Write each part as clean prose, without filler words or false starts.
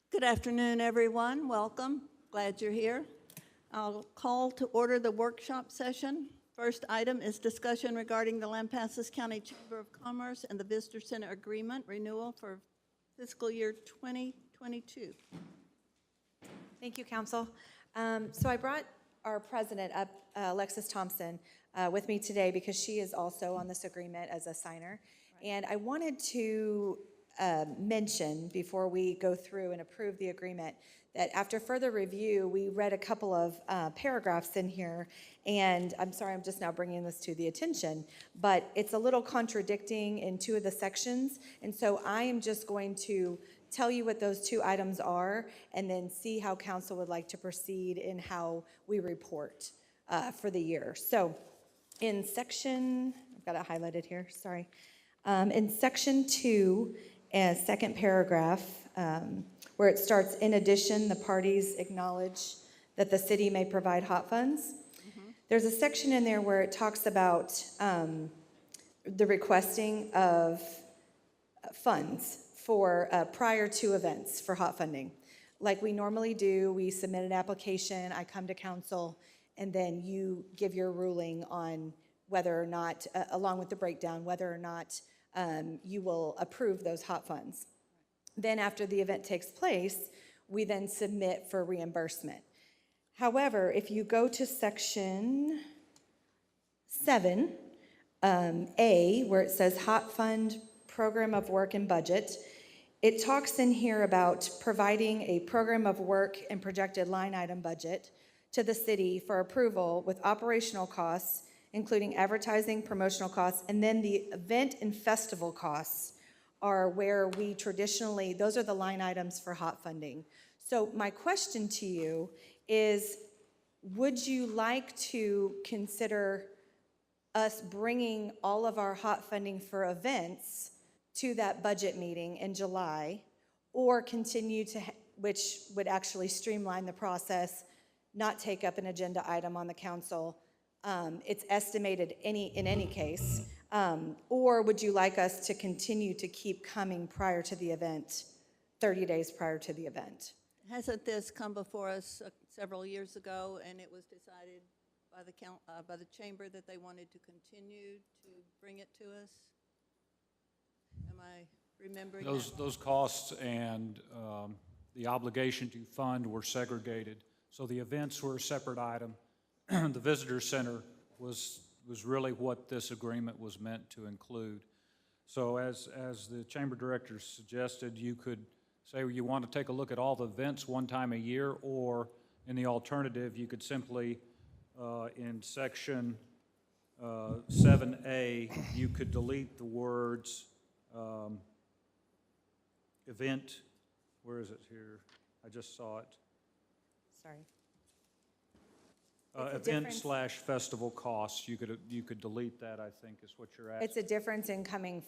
Good afternoon, everyone. Welcome. Glad you're here. I'll call to order the workshop session. First item is discussion regarding the Lampasas County Chamber of Commerce and the Visitor Center Agreement renewal for fiscal year 2022. Thank you, Council. So I brought our president up, Alexis Thompson, with me today because she is also on this agreement as a signer. Right. And I wanted to mention before we go through and approve the agreement that after further review, we read a couple of paragraphs in here, and I'm sorry, I'm just now bringing this to the attention, but it's a little contradicting in two of the sections, and so I am just going to tell you what those two items are, and then see how council would like to proceed in how we report for the year. So in section, I've got it highlighted here, sorry. In section 2, second paragraph, where it starts, in addition, the parties acknowledge that the city may provide hot funds. Mm-hmm. There's a section in there where it talks about the requesting of funds for prior to events for hot funding. Like we normally do, we submit an application, I come to council, and then you give your ruling on whether or not, along with the breakdown, whether or not you will approve those hot funds. Then after the event takes place, we then submit for reimbursement. However, if you go to section 7, A, where it says hot fund program of work and budget, it talks in here about providing a program of work and projected line item budget to the city for approval with operational costs, including advertising, promotional costs, and then the event and festival costs are where we traditionally, those are the line items for hot funding. So my question to you is, would you like to consider us bringing all of our hot funding for events to that budget meeting in July, or continue to, which would actually streamline the process, not take up an agenda item on the council? It's estimated in any case, or would you like us to continue to keep coming prior to the event, 30 days prior to the event? Hasn't this come before us several years ago, and it was decided by the chamber that they wanted to continue to bring it to us? Am I remembering those costs and the obligation to fund were segregated, so the events were a separate item. The visitor center was really what this agreement was meant to include. So as the chamber director suggested, you could say you want to take a look at all the events one time a year, or in the alternative, you could simply, in section 7A, you could delete the words event, where is it here? I just saw it. Sorry. Event/festival costs, you could delete that, I think, is what you're asking. It's a difference in coming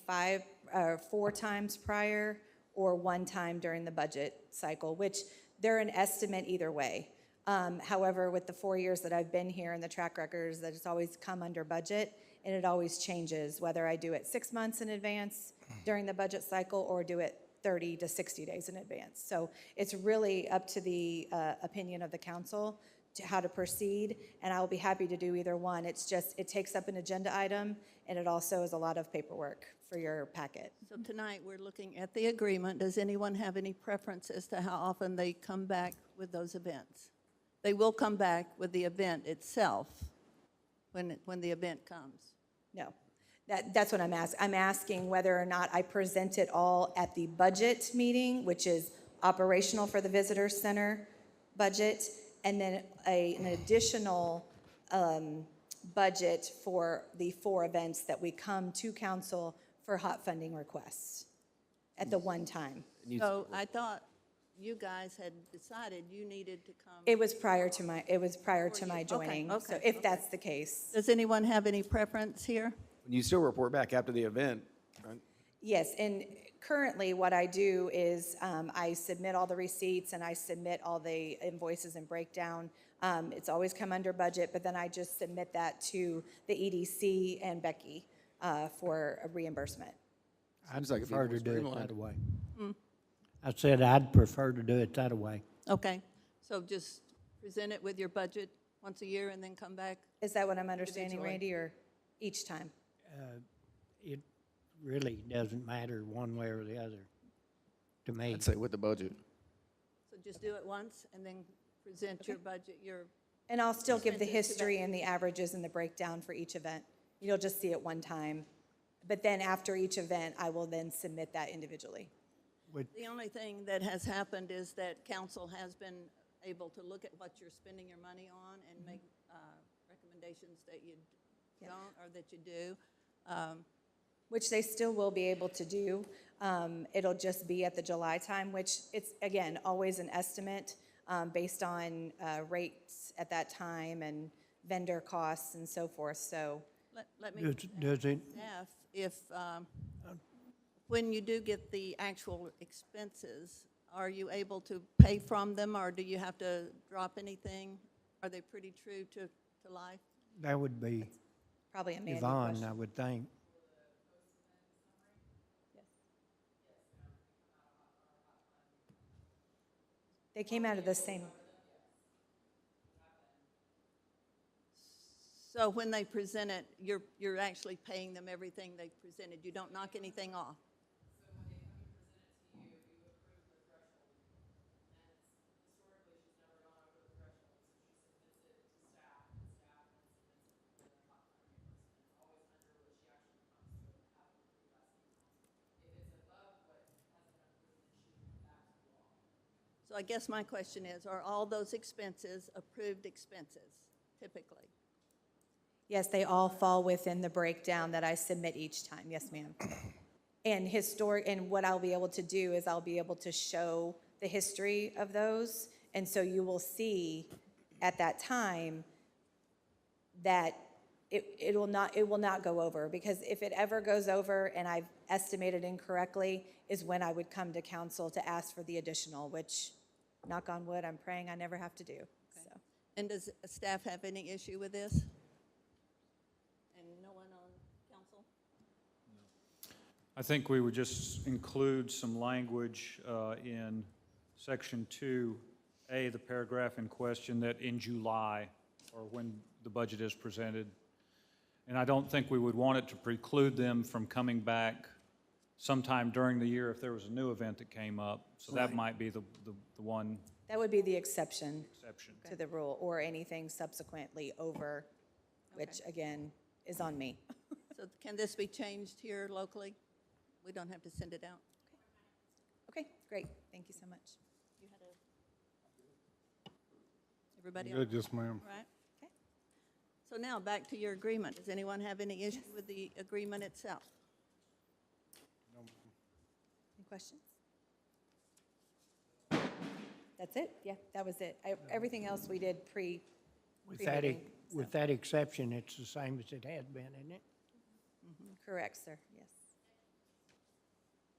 4 times prior or 1 time during the budget cycle, which they're an estimate either way. However, with the 4 years that I've been here and the track records, that it's always come under budget, and it always changes, whether I do it 6 months in advance during the budget cycle or do it 30 to 60 days in advance. So it's really up to the opinion of the council to how to proceed, and I will be happy to do either one. It's just, it takes up an agenda item, and it also is a lot of paperwork for your packet. So tonight we're looking at the agreement. Does anyone have any preference as to how often they come back with those events? They will come back with the event itself when the event comes. No, that's what I'm asking. I'm asking whether or not I present it all at the budget meeting, which is operational for the visitor center budget, and then an additional budget for the 4 events that we come to council for hot funding requests at the one time. So I thought you guys had decided you needed to come. It was prior to my joining. Okay, So if that's the case. Does anyone have any preference here? You still report back after the event, right? Yes, and currently what I do is I submit all the receipts and I submit all the invoices and breakdown. It's always come under budget, but then I just submit that to the EDC and Becky for a reimbursement. I just like Prefer to do it that way. I said I'd prefer to do it that way. Okay, so just present it with your budget once a year and then come back? Is that what I'm understanding, Individually. Randy, or each time? It really doesn't matter one way or the other to me. I'd say with the budget. So just do it once and then present your budget, your, And I'll still give the Expenses to that. history and the averages and the breakdown for each event. You'll just see it one time. But then after each event, I will then submit that individually. the only thing that has happened is that council has been able to look at what you're spending your money on and make recommendations that you don't or that you do. Which they still will be able to do. It'll just be at the July time, which it's, again, always an estimate based on rates at that time and vendor costs and so forth, so. Let me Does it, ask if, when you do get the actual expenses, are you able to pay from them, or do you have to drop anything? Are they pretty true to life? that would be Probably a Mandy Yvonne, question. I would think. They came out of the same, So when they present it, you're actually paying them everything they presented? You don't knock anything off? So I guess my question is, are all those expenses approved expenses typically? yes, they all fall within the breakdown that I submit each time, yes, ma'am. And what I'll be able to do is I'll be able to show the history of those, and so you will see at that time that it will not go over, because if it ever goes over and I've estimated incorrectly is when I would come to council to ask for the additional, which, knock on wood, I'm praying I never have to do, so. And does staff have any issue with this? And no one on council? I think we would just include some language in Section 2A, the paragraph in question, that in July, or when the budget is presented. And I don't think we would want it to preclude them from coming back sometime during the year if there was a new event that came up. So that might be the one That would be the exception exception. to the rule, or anything subsequently over, which, again, is on me. So can this be changed here locally? We don't have to send it out? Okay, great, thank you so much. You had everybody Good, all yes, ma'am. right? Okay. So now, back to your agreement. Does anyone have any issue with the agreement itself? Any questions? That's it? Yeah, that was it. Everything else we did pre-meeting. With that exception, it's the same as it had been, isn't it? Correct, sir, yes.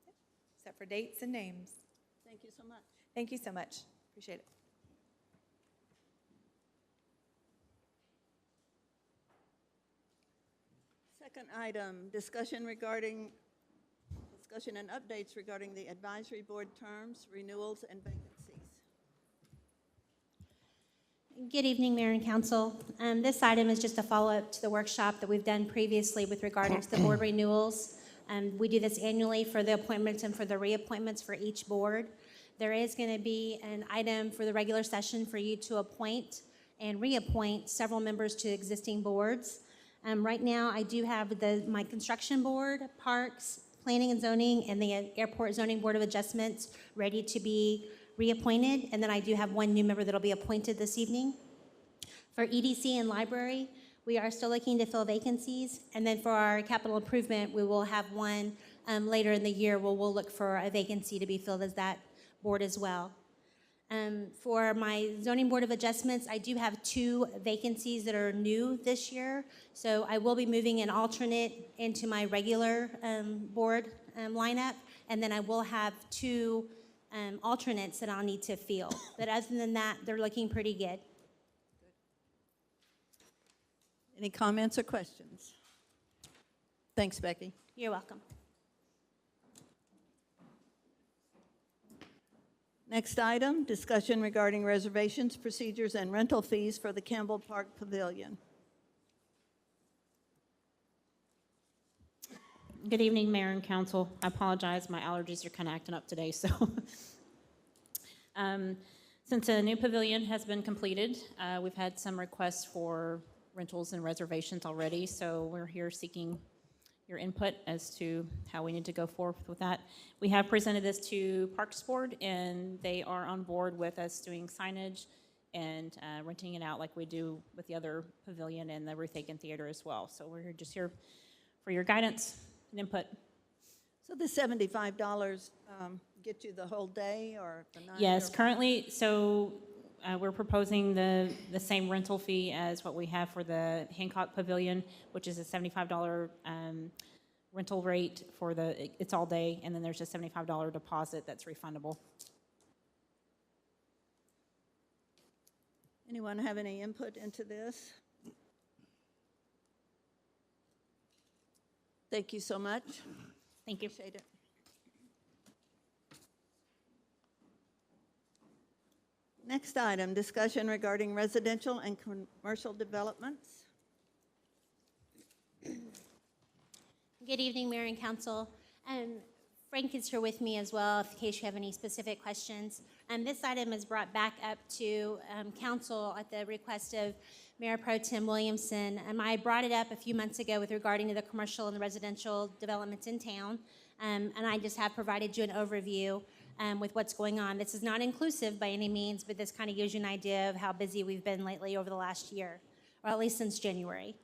Yep. Except for dates and names. Thank you so much. Thank you so much. Appreciate it. Second item, discussion and updates regarding the advisory board terms, renewals, and vacancies. Good evening, Mayor and Council. This item is just a follow-up to the workshop that we've done previously with regard to the board renewals. We do this annually for the appointments and for the reappointments for each board. There is going to be an item for the regular session for you to appoint and reappoint several members to existing boards. Right now, I do have my construction board, parks, planning and zoning, and the airport zoning board of adjustments ready to be reappointed, and then I do have one new member that'll be appointed this evening. For EDC and library, we are still looking to fill vacancies, and then for our capital improvement, we will have one later in the year where we'll look for a vacancy to be filled as that board as well. For my zoning board of adjustments, I do have 2 vacancies that are new this year, so I will be moving an alternate into my regular board lineup, and then I will have 2 alternates that I'll need to fill. But other than that, they're looking pretty good. Any comments or questions? Thanks, Becky. You're welcome. Next item, discussion regarding reservations, procedures, and rental fees for the Campbell Park Pavilion. Good evening, Mayor and Council. I apologize, my allergies are kind of acting up today, so. Since a new pavilion has been completed, we've had some requests for rentals and reservations already, so we're here seeking your input as to how we need to go forward with that. We have presented this to Parks Board, and they are on board with us doing signage and renting it out like we do with the other pavilion and the Ruth Aiken Theater as well. So we're just here for your guidance and input. So the $75 get you the whole day or the night? Yes, or- currently, so we're proposing the same rental fee as what we have for the Hancock Pavilion, which is a $75 rental rate for it's all day, and then there's a $75 deposit that's refundable. Anyone have any input into this? Thank you so much. Thank you. Appreciate it. Next item, discussion regarding residential and commercial developments. Good evening, Mayor and Council. Frank is here with me as well, in case you have any specific questions. This item is brought back up to Council at the request of Mayor Pro Tem Williamson. I brought it up a few months ago with regarding to the commercial and the residential developments in town, and I just have provided you an overview with what's going on. This is not inclusive by any means, but this kind of gives you an idea of how busy we've been lately over the last year, or at least since January.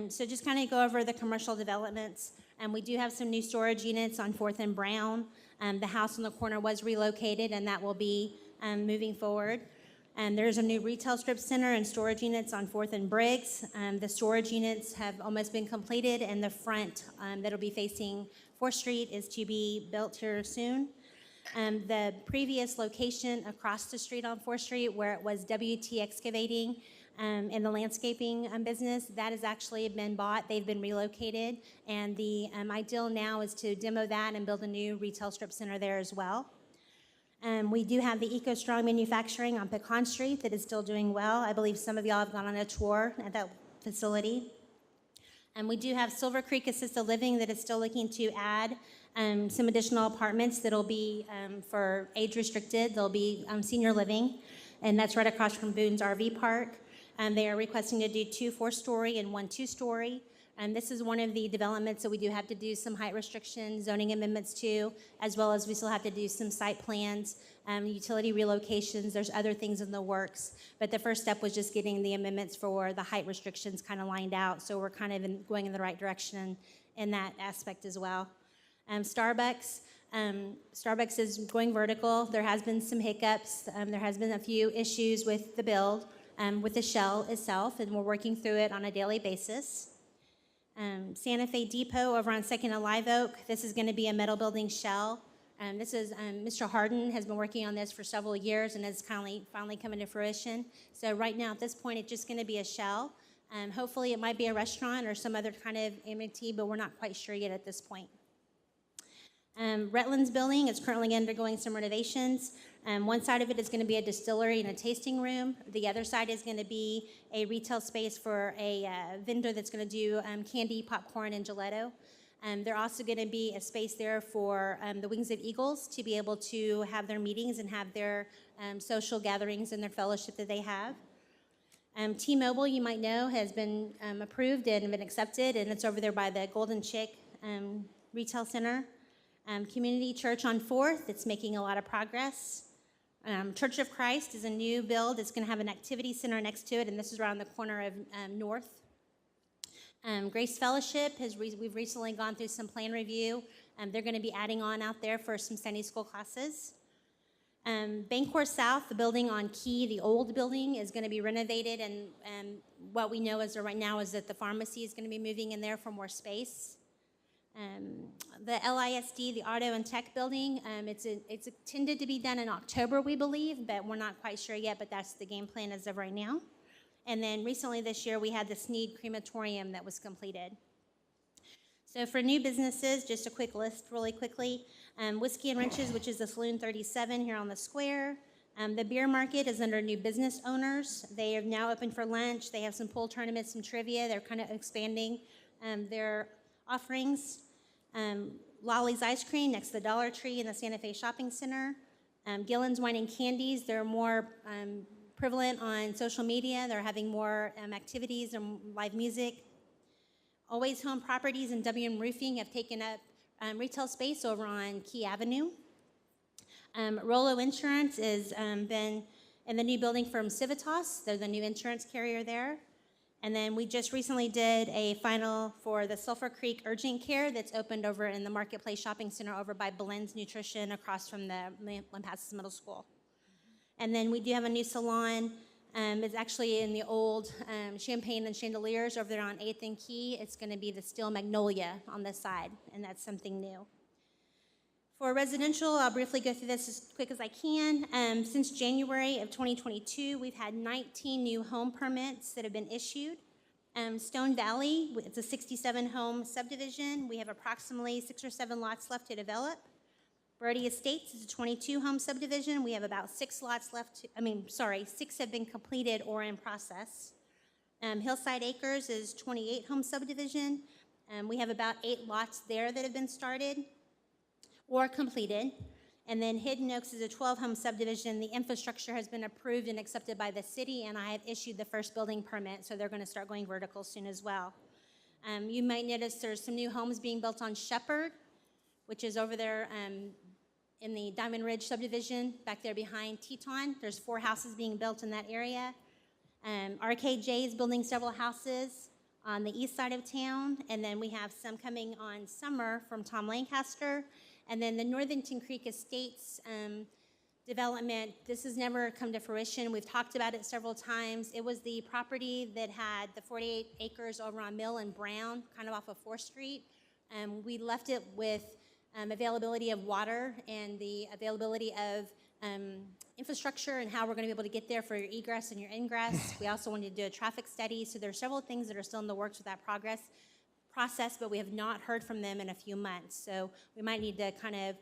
So just kind of go over the commercial developments. We do have some new storage units on 4th and Brown. The house on the corner was relocated, and that will be moving forward. There's a new retail strip center and storage units on 4th and Briggs. The storage units have almost been completed, and the front that'll be facing 4th Street is to be built here soon. The previous location across the street on 4th Street, where it was WT Excavating in the landscaping business, that has actually been bought. They've been relocated, and the ideal now is to demo that and build a new retail strip center there as well. We do have the Eco Strong Manufacturing on Pecan Street that is still doing well. I believe some of y'all have gone on a tour at that facility. And we do have Silver Creek Assisted Living that is still looking to add some additional apartments that'll be for age restricted. They'll be senior living, and that's right across from Boone's RV Park. They are requesting to do 2 4-story and 1 2-story. And this is one of the developments that we do have to do some height restrictions, zoning amendments to, as well as we still have to do some site plans, utility relocations. There's other things in the works. But the first step was just getting the amendments for the height restrictions kind of lined out. So we're kind of going in the right direction in that aspect as well. Starbucks is going vertical. There has been some hiccups. There has been a few issues with the build, with the shell itself, and we're working through it on a daily basis. Santa Fe Depot over on 2nd and Live Oak. This is going to be a metal building shell. This is Mr. Harden has been working on this for several years and is finally coming to fruition. So right now at this point, it's just going to be a shell. Hopefully it might be a restaurant or some other kind of amenity, but we're not quite sure yet at this point. Retland's building is currently undergoing some renovations. One side of it is going to be a distillery and a tasting room. The other side is going to be a retail space for a vendor that's going to do candy, popcorn, and gelato. They're also going to be a space there for the Wings of Eagles to be able to have their meetings and have their social gatherings and their fellowship that they have. T-Mobile, you might know, has been approved and been accepted, and it's over there by the Golden Chick Retail Center. Community Church on 4th, it's making a lot of progress. Church of Christ is a new build. It's going to have an activity center next to it, and this is around the corner of North. Grace Fellowship, we've recently gone through some plan review. They're going to be adding on out there for some Sunday school classes. Bancorp South, the building on Key, the old building, is going to be renovated, and what we know as of right now is that the pharmacy is going to be moving in there for more space. The LISD, the Auto and Tech building, it's intended to be done in October, we believe, but we're not quite sure yet, but that's the game plan as of right now. And then recently this year, we had the Sneed Crematorium that was completed. So for new businesses, just a quick list really quickly. Whiskey and Wrenches, which is the Saloon 37 here on the square. The beer market is under new business owners. They are now open for lunch. They have some pool tournaments, some trivia. They're kind of expanding their offerings. Lolly's Ice Cream next to the Dollar Tree in the Santa Fe Shopping Center. Gillen's Wine and Candies, they're more prevalent on social media. They're having more activities and live music. Always Home Properties and WM Roofing have taken up retail space over on Key Avenue. Rolo Insurance has been in the new building from Civitas. They're the new insurance carrier there. And then we just recently did a final for the Sulphur Creek Urgent Care that's opened over in the Marketplace Shopping Center over by Belen's Nutrition across from the Lampasas Middle School. And then we do have a new salon. It's actually in the old Champagne and Chandeliers over there on 8th and Key. It's going to be the Steel Magnolia on this side, and that's something new. For residential, I'll briefly go through this as quick as I can. Since January of 2022, we've had 19 new home permits that have been issued. Stone Valley, it's a 67-home subdivision. We have approximately 6 or 7 lots left to develop. Brody Estates is a 22-home subdivision. We have about 6 lots left. 6 have been completed or in process. Hillside Acres is 28-home subdivision. We have about 8 lots there that have been started or completed. And then Hidden Oaks is a 12-home subdivision. The infrastructure has been approved and accepted by the city, and I have issued the first building permit, so they're going to start going vertical soon as well. You might notice there's some new homes being built on Shepherd, which is over there in the Diamond Ridge subdivision, back there behind Teton. There's 4 houses being built in that area. RKJ is building several houses on the east side of town, and then we have some coming on Summer from Tom Lancaster. And then the Northington Creek Estates development, this has never come to fruition. We've talked about it several times. It was the property that had the 48 acres over on Mill and Brown, kind of off of 4th Street. We left it with availability of water and the availability of infrastructure and how we're going to be able to get there for your egress and your ingress. We also wanted to do a traffic study. So there are several things that are still in the works with that process, but we have not heard from them in a few months. So we might need to kind of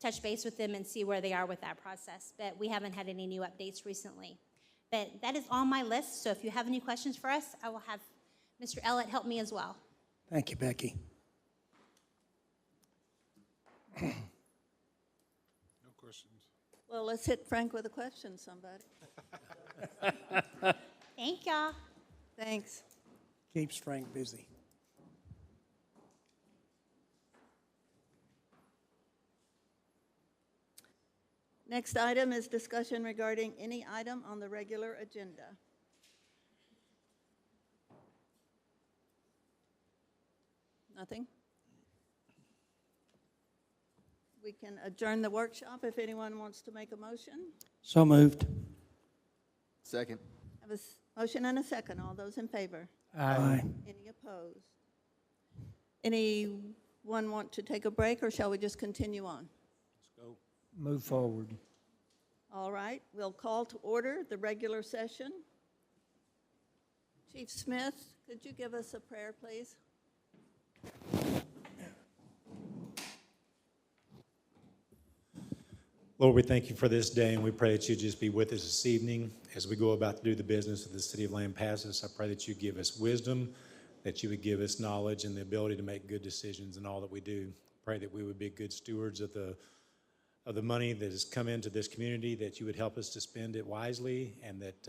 touch base with them and see where they are with that process. But we haven't had any new updates recently. But that is on my list. So if you have any questions for us, I will have Mr. Ellett help me as well. Thank you, Becky. No questions. Well, let's hit Frank with a question, somebody. Thank y'all. Thanks. Keeps Frank busy. Next item is discussion regarding any item on the regular agenda. Nothing? We can adjourn the workshop if anyone wants to make a motion. So moved. Second. Have a motion and a second. All those in favor? Aye. Any opposed? Anyone want to take a break, or shall we just continue on? Let's go. Move forward. All right, we'll call to order the regular session. Chief Smith, could you give us a prayer, please? Lord, we thank you for this day, and we pray that you just be with us this evening as we go about to do the business of the city of Lampasas. I pray that you give us wisdom, that you would give us knowledge and the ability to make good decisions in all that we do. Pray that we would be good stewards of the money that has come into this community, that you would help us to spend it wisely, and that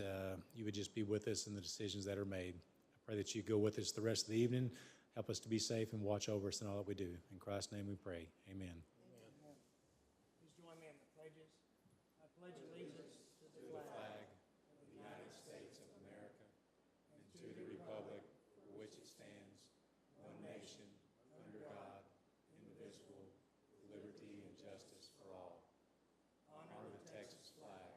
you would just be with us in the decisions that are made. I pray that you go with us the rest of the evening, help us to be safe, and watch over us in all that we do. In Christ's name we pray. Amen. Please join me in the pledges. I pledge allegiance to the flag of the United States of America and to the republic for which it stands, one nation, under God, indivisible, with liberty and justice for all. Honor the Texas flag.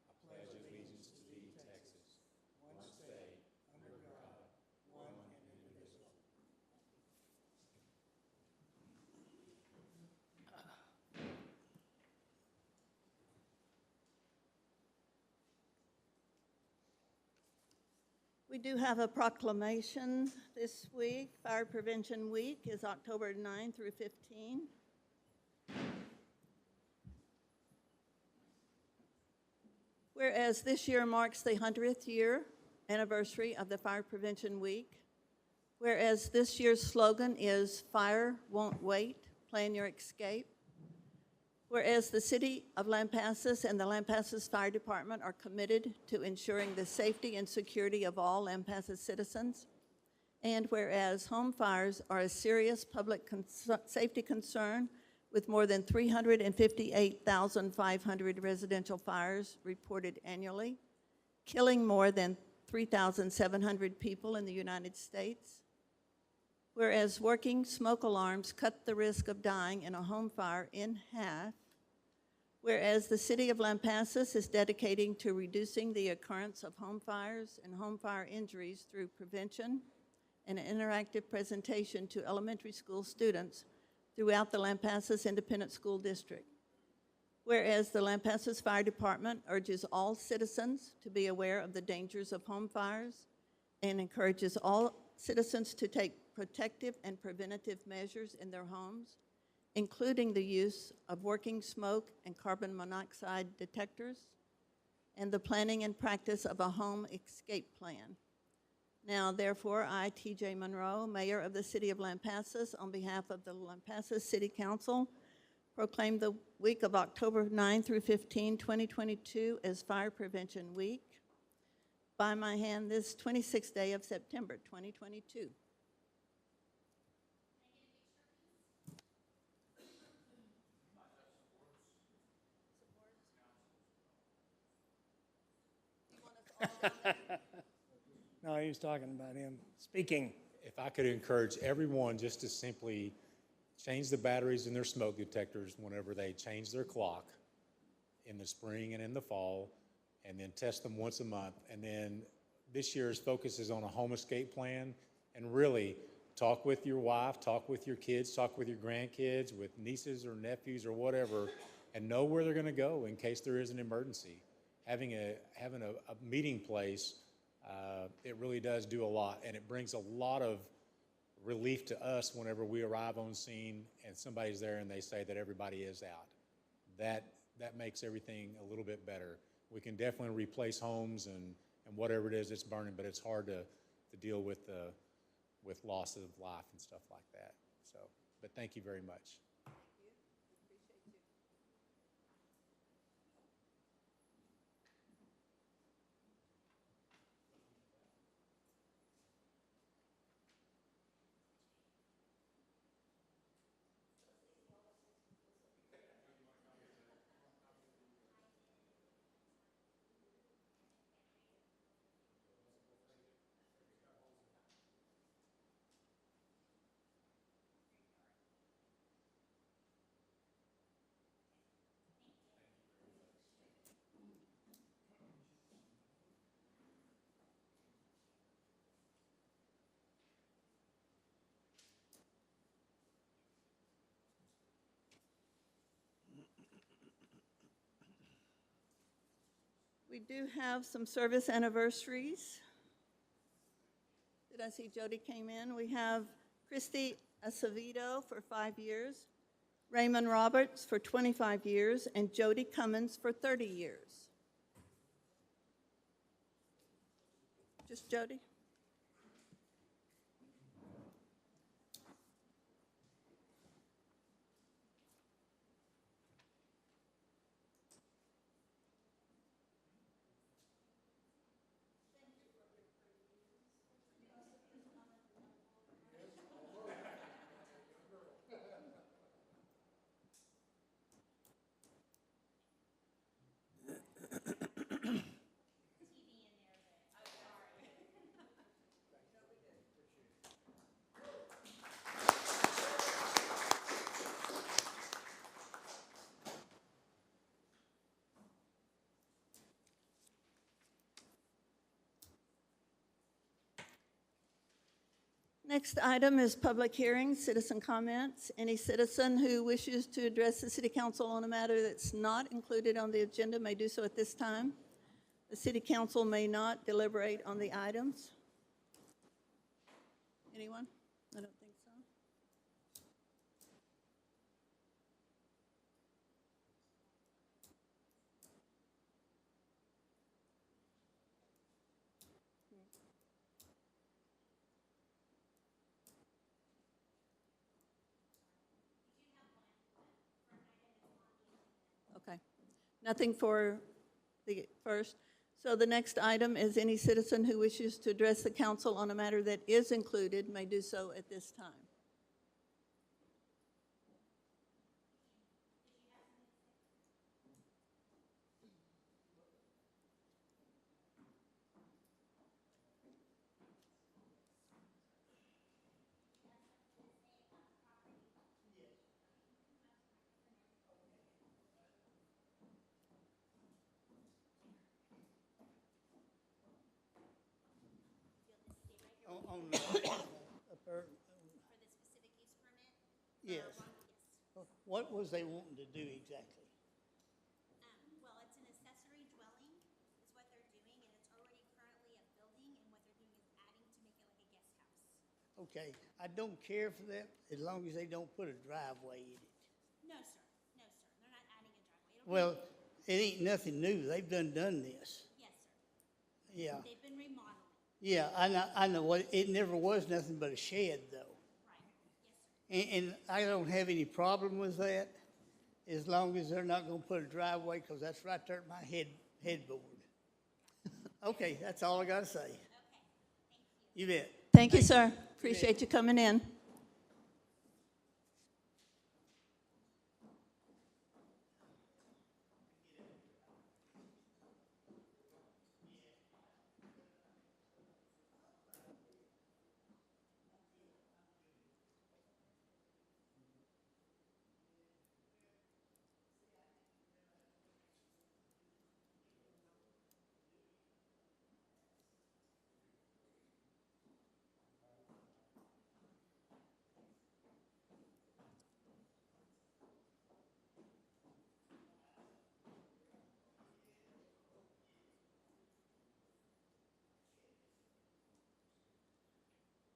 I pledge allegiance to thee, Texas, one state, under God, one and indivisible. We do have a proclamation this week. Fire Prevention Week is October 9 through 15. Whereas this year marks the 100th year anniversary of the Fire Prevention Week. Whereas this year's slogan is "Fire Won't Wait, Plan Your Escape." Whereas the City of Lampasas and the Lampasas Fire Department are committed to ensuring the safety and security of all Lampasas citizens. And whereas home fires are a serious public safety concern with more than 358,500 residential fires reported annually, killing more than 3,700 people in the United States. Whereas working smoke alarms cut the risk of dying in a home fire in half. Whereas the City of Lampasas is dedicating to reducing the occurrence of home fires and home fire injuries through prevention and an interactive presentation to elementary school students throughout the Lampasas Independent School District. Whereas the Lampasas Fire Department urges all citizens to be aware of the dangers of home fires and encourages all citizens to take protective and preventative measures in their homes, including the use of working smoke and carbon monoxide detectors and the planning and practice of a home escape plan. Now, therefore, I, T.J. Monroe, Mayor of the City of Lampasas, on behalf of the Lampasas City Council, proclaim the week of October 9 through 15, 2022 as Fire Prevention Week. By my hand this 26th day of September, 2022. No, he was talking about him speaking. If I could encourage everyone just to simply change the batteries in their smoke detectors whenever they change their clock in the spring and in the fall, and then test them once a month. And then this year's focus is on a home escape plan, and really talk with your wife, talk with your kids, talk with your grandkids, with nieces or nephews or whatever, and know where they're gonna go in case there is an emergency. Having a meeting place, it really does do a lot, and it brings a lot of relief to us whenever we arrive on scene and somebody's there and they say that everybody is out. That makes everything a little bit better. We can definitely replace homes and whatever it is that's burning, but it's hard to deal with loss of life and stuff like that. So, but thank you very much. We do have some service anniversaries. Did I see Jody came in? We have Christy Acevedo for 5 years, Raymond Roberts for 25 years, and Jody Cummins for 30 years. Just Jody? Next item is public hearings, citizen comments. Any citizen who wishes to address the City Council on a matter that's not included on the agenda may do so at this time. The City Council may not deliberate on the items. Anyone? I don't think so. Okay. Nothing for the first. So the next item is any citizen who wishes to address the council on a matter that is included may do so at this time. On the, yes. What was they wanting to do exactly? Well, it's an accessory dwelling is what they're doing, and it's already currently a building, and what they're doing is adding to make it like a guest house. Okay, I don't care for that as long as they don't put a driveway in it. No, sir. No, sir. They're not adding a driveway. Well, it ain't nothing new. They've done this. Yes, sir. Yeah, They've been remodeling. yeah, I know. What it never was nothing but a shed though. Right. Yes, sir. And I don't have any problem with that as long as they're not gonna put a driveway, because that's right there at my headboard. Okay, that's all I gotta say. Okay. Thank you. You bet. Thank you, sir. Appreciate you coming in.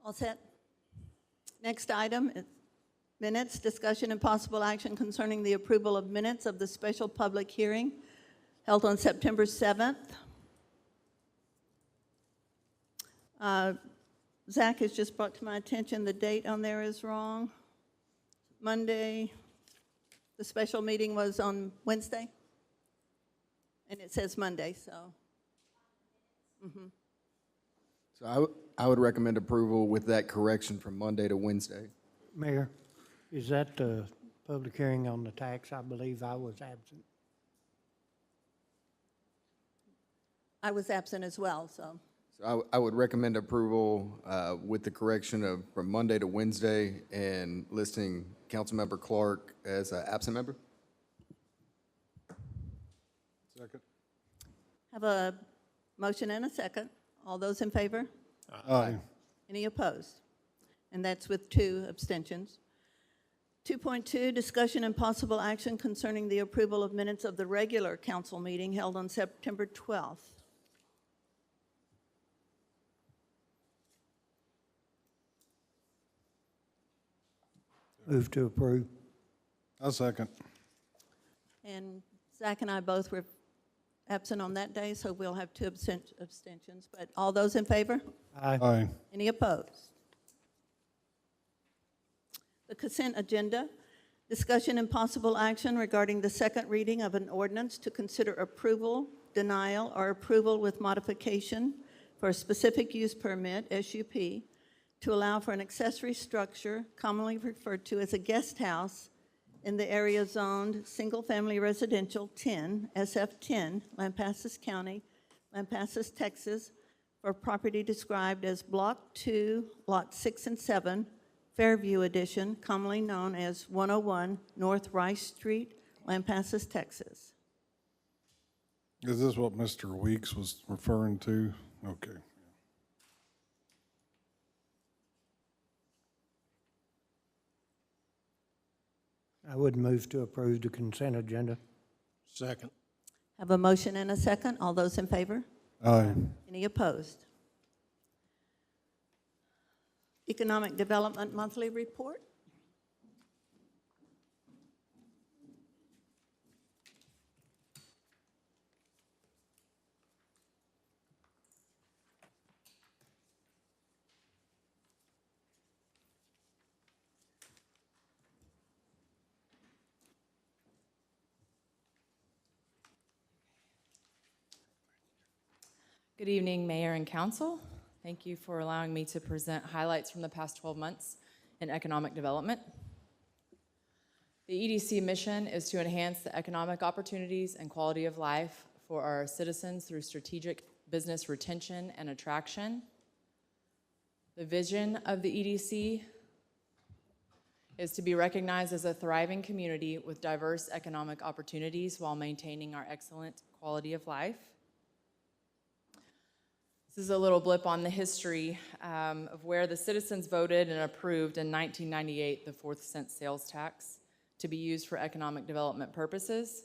All set? Next item is minutes, discussion and possible action concerning the approval of minutes of the special public hearing held on September 7th. Zach has just brought to my attention the date on there is wrong. Monday, the special meeting was on Wednesday, and it says Monday, so. So I would recommend approval with that correction from Monday to Wednesday. Mayor, is that the public hearing on the tax? I believe I was absent. I was absent as well, so. So I would recommend approval with the correction of from Monday to Wednesday and listing Councilmember Clark as an absent member. Second. Have a motion and a second. All those in favor? Aye. Any opposed? And that's with 2 abstentions. 2.2, discussion and possible action concerning the approval of minutes of the regular council meeting held on September 12th. Move to approve. I'll second. And Zach and I both were absent on that day, so we'll have 2 abstentions. But all those in favor? Aye. Aye. Any opposed? The consent agenda, discussion and possible action regarding the second reading of an ordinance to consider approval, denial, or approval with modification for a specific use permit, SUP, to allow for an accessory structure commonly referred to as a guest house in the area zoned Single-Family Residential 10, SF10, Lampasas County, Lampasas, Texas, for property described as Block 2, Lot 6 and 7, Fairview Edition, commonly known as 101 North Rice Street, Lampasas, Texas. Is this what Mr. Weeks was referring to? Okay. I would move to approve the consent agenda. Second. Have a motion and a second. All those in favor? Aye. Any opposed? Economic Development Monthly Report. Good evening, Mayor and Council. Thank you for allowing me to present highlights from the past 12 months in economic development. The EDC mission is to enhance the economic opportunities and quality of life for our citizens through strategic business retention and attraction. The vision of the EDC is to be recognized as a thriving community with diverse economic opportunities while maintaining our excellent quality of life. This is a little blip on the history of where the citizens voted and approved in 1998 the 4th cent sales tax to be used for economic development purposes.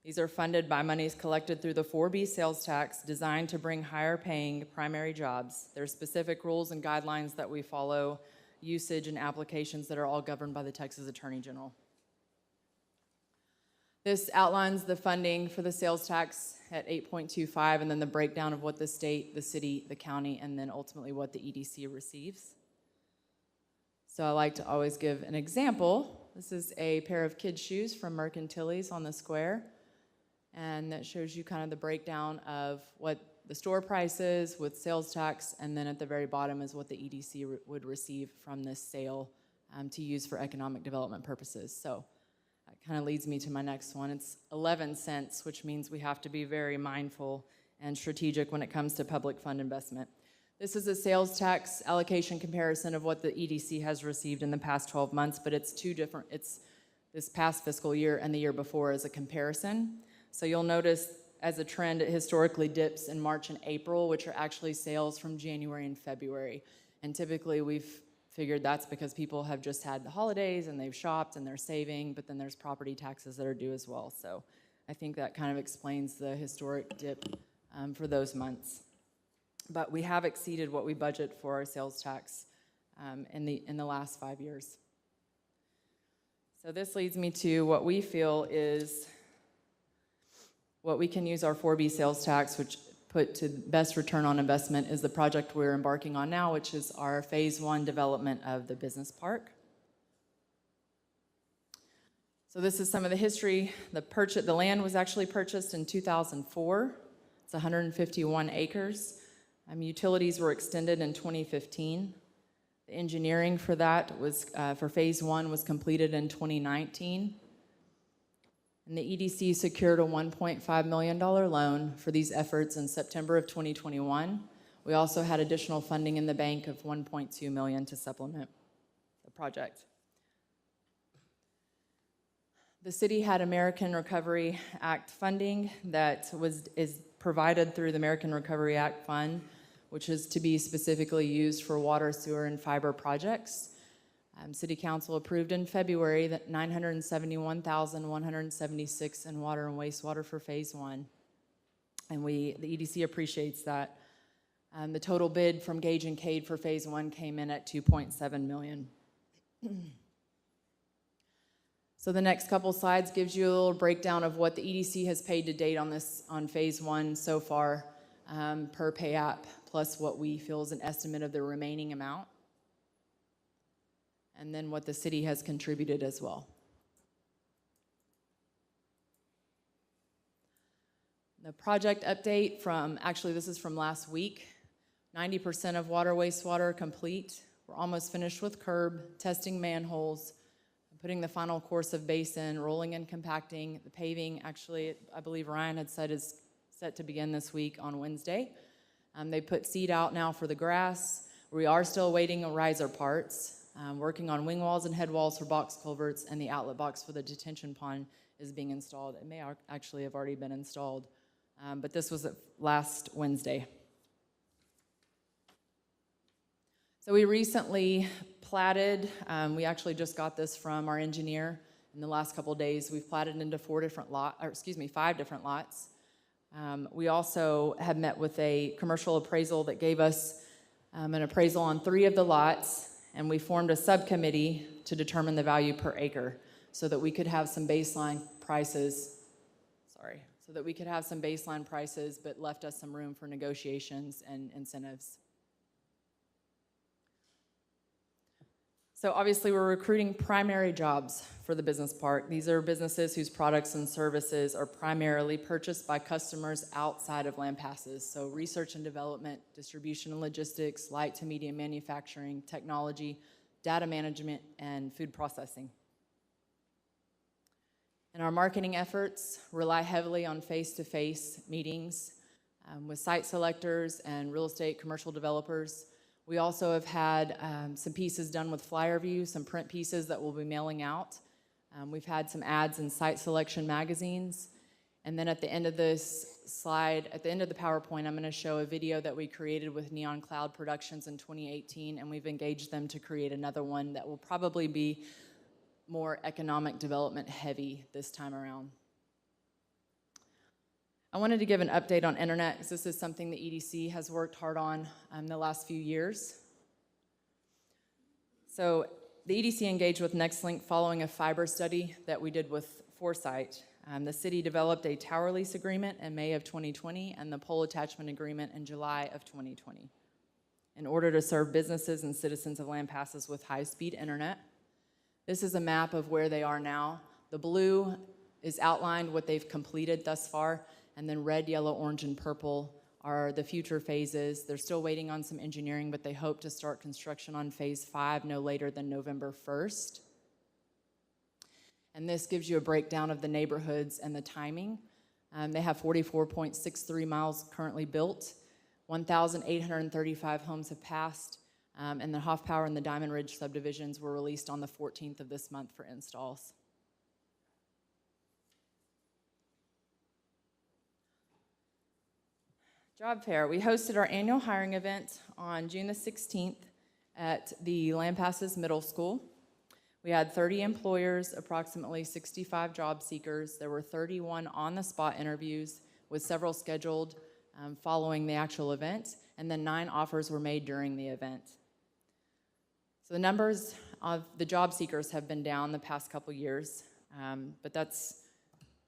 These are funded by monies collected through the 4B sales tax designed to bring higher paying primary jobs. There are specific rules and guidelines that we follow, usage and applications that are all governed by the Texas Attorney General. This outlines the funding for the sales tax at 8.25 and then the breakdown of what the state, the city, the county, and then ultimately what the EDC receives. So I like to always give an example. This is a pair of kids' shoes from Mercantilles on the square, and that shows you kind of the breakdown of what the store price is with sales tax, and then at the very bottom is what the EDC would receive from this sale to use for economic development purposes. So that kind of leads me to my next one. It's 11 cents, which means we have to be very mindful and strategic when it comes to public fund investment. This is a sales tax allocation comparison of what the EDC has received in the past 12 months, but it's two different, it's this past fiscal year and the year before as a comparison. So you'll notice as a trend, it historically dips in March and April, which are actually sales from January and February. And typically we've figured that's because people have just had the holidays and they've shopped and they're saving, but then there's property taxes that are due as well. So I think that kind of explains the historic dip for those months. But we have exceeded what we budget for our sales tax in the last 5 years. So this leads me to what we feel is what we can use our 4B sales tax, which put to best return on investment, is the project we're embarking on now, which is our phase 1 development of the business park. So this is some of the history. The land was actually purchased in 2004. It's 151 acres. Utilities were extended in 2015. The engineering for that was, for phase 1 was completed in 2019. And the EDC secured a $1.5 million loan for these efforts in September of 2021. We also had additional funding in the bank of $1.2 million to supplement the project. The city had American Recovery Act funding that is provided through the American Recovery Act Fund, which is to be specifically used for water, sewer, and fiber projects. City Council approved in February that $971,176 in water and wastewater for phase 1. And the EDC appreciates that. The total bid from Gage and Cade for phase 1 came in at $2.7 million. So the next couple slides gives you a little breakdown of what the EDC has paid to date on phase 1 so far per pay app, plus what we feel is an estimate of the remaining amount, and then what the city has contributed as well. The project update this is from last week. 90% of water, wastewater complete. We're almost finished with curb, testing manholes, putting the final course of base in, rolling and compacting. The paving, actually, I believe Ryan had said is set to begin this week on Wednesday. They put seed out now for the grass. We are still waiting riser parts. Working on wing walls and head walls for box culverts, and the outlet box for the detention pond is being installed. It may actually have already been installed, but this was last Wednesday. So we recently platted, we actually just got this from our engineer in the last couple of days. We've platted into 5 different lots. We also have met with a commercial appraisal that gave us an appraisal on 3 of the lots, and we formed a subcommittee to determine the value per acre so that we could have some baseline prices. So that we could have some baseline prices, but left us some room for negotiations and incentives. So obviously we're recruiting primary jobs for the business park. These are businesses whose products and services are primarily purchased by customers outside of Lampasas. So research and development, distribution and logistics, light to medium manufacturing, technology, data management, and food processing. And our marketing efforts rely heavily on face-to-face meetings with site selectors and real estate commercial developers. We also have had some pieces done with flyer view, some print pieces that we'll be mailing out. We've had some ads in site selection magazines. And then at the end of this slide, at the end of the PowerPoint, I'm going to show a video that we created with Neon Cloud Productions in 2018, and we've engaged them to create another one that will probably be more economic development heavy this time around. I wanted to give an update on internet because this is something the EDC has worked hard on the last few years. So the EDC engaged with NextLink following a fiber study that we did with Foresight. The city developed a tower lease agreement in May of 2020 and the pole attachment agreement in July of 2020 in order to serve businesses and citizens of Lampasas with high-speed internet. This is a map of where they are now. The blue is outlined what they've completed thus far, and then red, yellow, orange, and purple are the future phases. They're still waiting on some engineering, but they hope to start construction on phase 5 no later than November 1st. And this gives you a breakdown of the neighborhoods and the timing. They have 44.63 miles currently built. 1,835 homes have passed. And the Hoffpower and the Diamond Ridge subdivisions were released on the 14th of this month for installs. Job fair. We hosted our annual hiring event on June the 16th at the Lampasas Middle School. We had 30 employers, approximately 65 job seekers. There were 31 on-the-spot interviews with several scheduled following the actual event, and then 9 offers were made during the event. So the numbers of the job seekers have been down the past couple years, but that's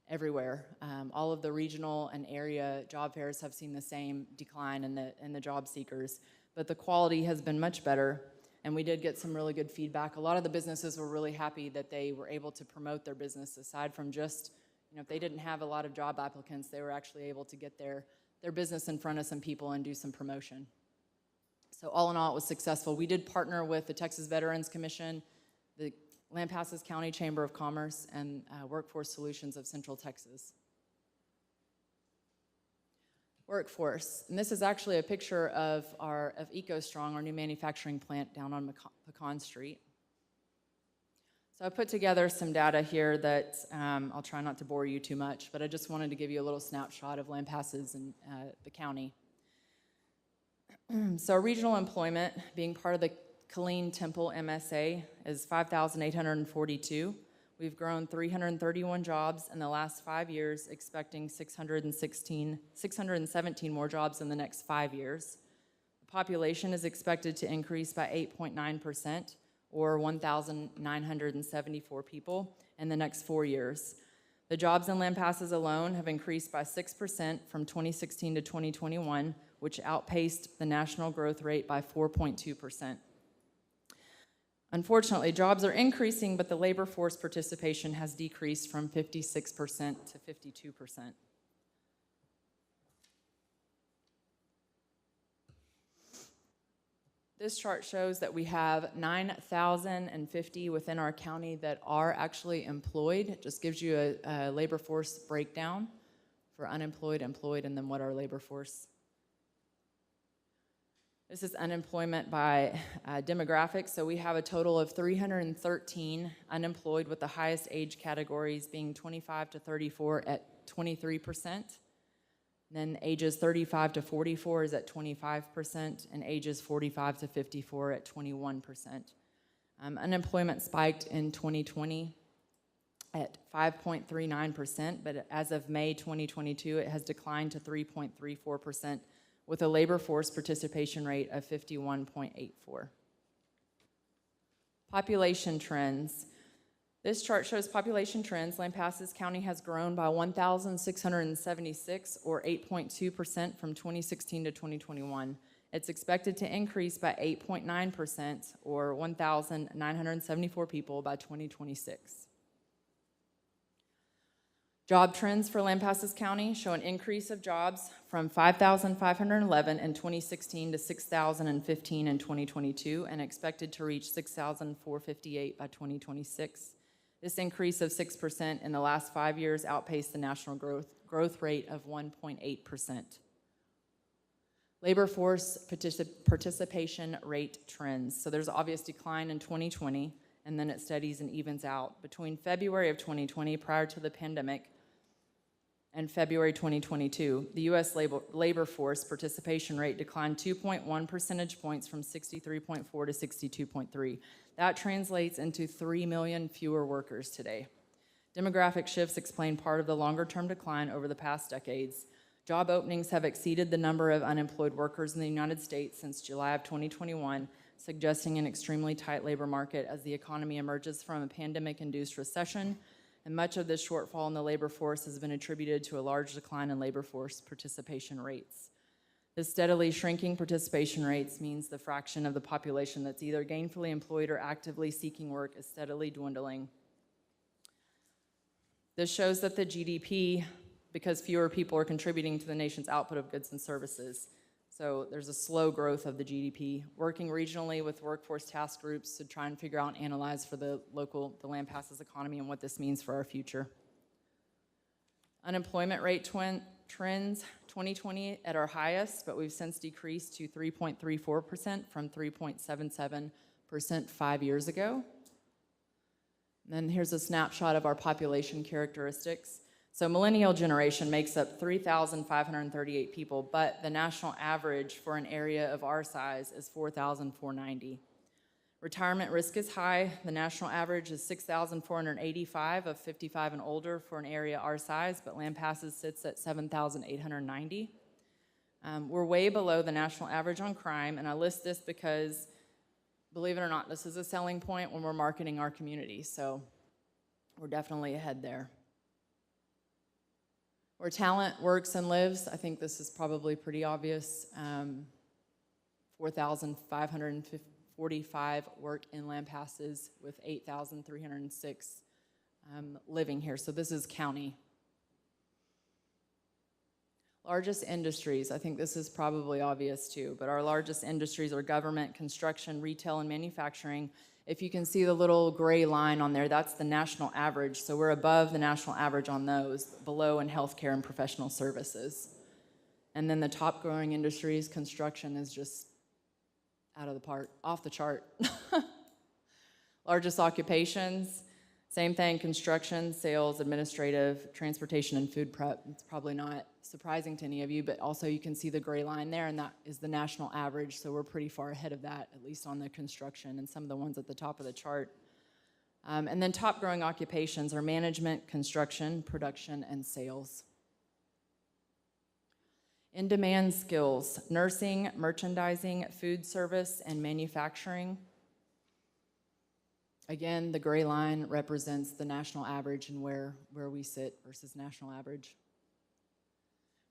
everywhere. All of the regional and area job fairs have seen the same decline in the job seekers, but the quality has been much better, and we did get some really good feedback. A lot of the businesses were really happy that they were able to promote their business aside from just, if they didn't have a lot of job applicants, they were actually able to get their business in front of some people and do some promotion. So all in all, it was successful. We did partner with the Texas Veterans Commission, the Lampasas County Chamber of Commerce, and Workforce Solutions of Central Texas. Workforce, and this is actually a picture of EcoStrong, our new manufacturing plant down on Pecan Street. So I put together some data here that I'll try not to bore you too much, but I just wanted to give you a little snapshot of Lampasas and the county. So regional employment, being part of the Killeen Temple MSA, is 5,842. We've grown 331 jobs in the last 5 years, expecting 617 more jobs in the next 5 years. The population is expected to increase by 8.9%, or 1,974 people, in the next 4 years. The jobs in Lampasas alone have increased by 6% from 2016 to 2021, which outpaced the national growth rate by 4.2%. Unfortunately, jobs are increasing, but the labor force participation has decreased from 56% to 52%. This chart shows that we have 9,050 within our county that are actually employed. It just gives you a labor force breakdown for unemployed, employed, and then what our labor force. This is unemployment by demographics. So we have a total of 313 unemployed, with the highest age categories being 25 to 34 at 23%. Then ages 35 to 44 is at 25%, and ages 45 to 54 at 21%. Unemployment spiked in 2020 at 5.39%, but as of May 2022, it has declined to 3.34%, with a labor force participation rate of 51.84. Population trends. This chart shows population trends. Lampasas County has grown by 1,676, or 8.2% from 2016 to 2021. It's expected to increase by 8.9%, or 1,974 people by 2026. Job trends for Lampasas County show an increase of jobs from 5,511 in 2016 to 6,015 in 2022, and expected to reach 6,458 by 2026. This increase of 6% in the last 5 years outpaced the national growth rate of 1.8%. Labor force participation rate trends. So there's obvious decline in 2020, and then it steadies and evens out. Between February of 2020, prior to the pandemic, and February 2022, the U.S. labor force participation rate declined 2.1 percentage points from 63.4 to 62.3. That translates into 3 million fewer workers today. Demographic shifts explain part of the longer-term decline over the past decades. Job openings have exceeded the number of unemployed workers in the United States since July of 2021, suggesting an extremely tight labor market as the economy emerges from a pandemic-induced recession, and much of this shortfall in the labor force has been attributed to a large decline in labor force participation rates. The steadily shrinking participation rates means the fraction of the population that's either gainfully employed or actively seeking work is steadily dwindling. This shows that the GDP, because fewer people are contributing to the nation's output of goods and services. So there's a slow growth of the GDP. Working regionally with workforce task groups to try and figure out and analyze for the Lampasas economy and what this means for our future. Unemployment rate trends, 2020 at our highest, but we've since decreased to 3.34% from 3.77% 5 years ago. And then here's a snapshot of our population characteristics. So millennial generation makes up 3,538 people, but the national average for an area of our size is 4,490. Retirement risk is high. The national average is 6,485 of 55 and older for an area our size, but Lampasas sits at 7,890. We're way below the national average on crime, and I list this because, believe it or not, this is a selling point when we're marketing our community, so we're definitely ahead there. Where talent works and lives, I think this is probably pretty obvious. 4,545 work in Lampasas with 8,306 living here. So this is county. Largest industries, I think this is probably obvious too, but our largest industries are government, construction, retail, and manufacturing. If you can see the little gray line on there, that's the national average. So we're above the national average on those, below in healthcare and professional services. And then the top growing industries, construction is just off the chart. Largest occupations, same thing, construction, sales, administrative, transportation, and food prep. It's probably not surprising to any of you, but also you can see the gray line there, and that is the national average, so we're pretty far ahead of that, at least on the construction and some of the ones at the top of the chart. And then top growing occupations are management, construction, production, and sales. In-demand skills, nursing, merchandising, food service, and manufacturing. Again, the gray line represents the national average and where we sit versus national average.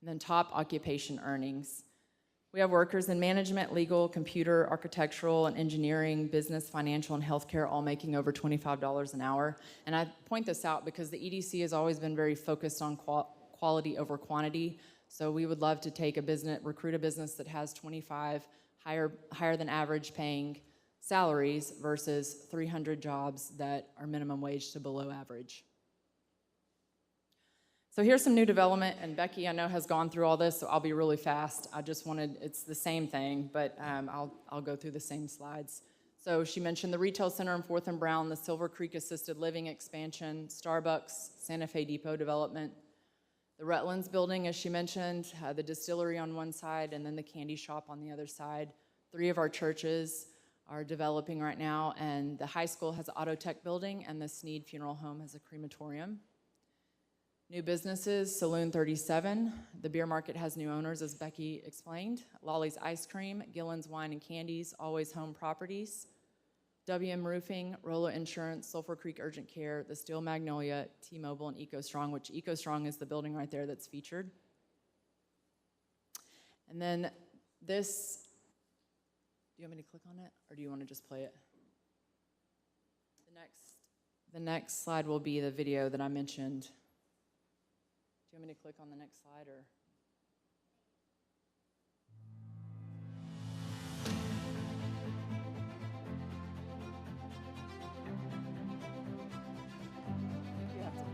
And then top occupation earnings. We have workers in management, legal, computer, architectural, and engineering, business, financial, and healthcare all making over $25 an hour. And I point this out because the EDC has always been very focused on quality over quantity. So we would love to take recruit a business that has 25 higher than average paying salaries versus 300 jobs that are minimum wage to below average. So here's some new development, and Becky, I know, has gone through all this, so I'll be really fast. It's the same thing, but I'll go through the same slides. So she mentioned the retail center in 4th and Brown, the Silver Creek Assisted Living expansion, Starbucks, Santa Fe Depot development, the Rutlands building, as she mentioned, the distillery on one side, and then the candy shop on the other side. 3 of our churches are developing right now, and the high school has an auto tech building, and the Sneed Funeral Home has a crematorium. New businesses, Saloon 37. The beer market has new owners, as Becky explained. Lolly's Ice Cream, Gillen's Wine and Candies, Always Home Properties, WM Roofing, Rolla Insurance, Sulphur Creek Urgent Care, The Steel Magnolia, T-Mobile, and EcoStrong, which EcoStrong is the building right there that's featured. And then this, do you want me to click on it, or do you want to just play it? The next slide will be the video that I mentioned. Do you want me to click on the next slide, or? You have to.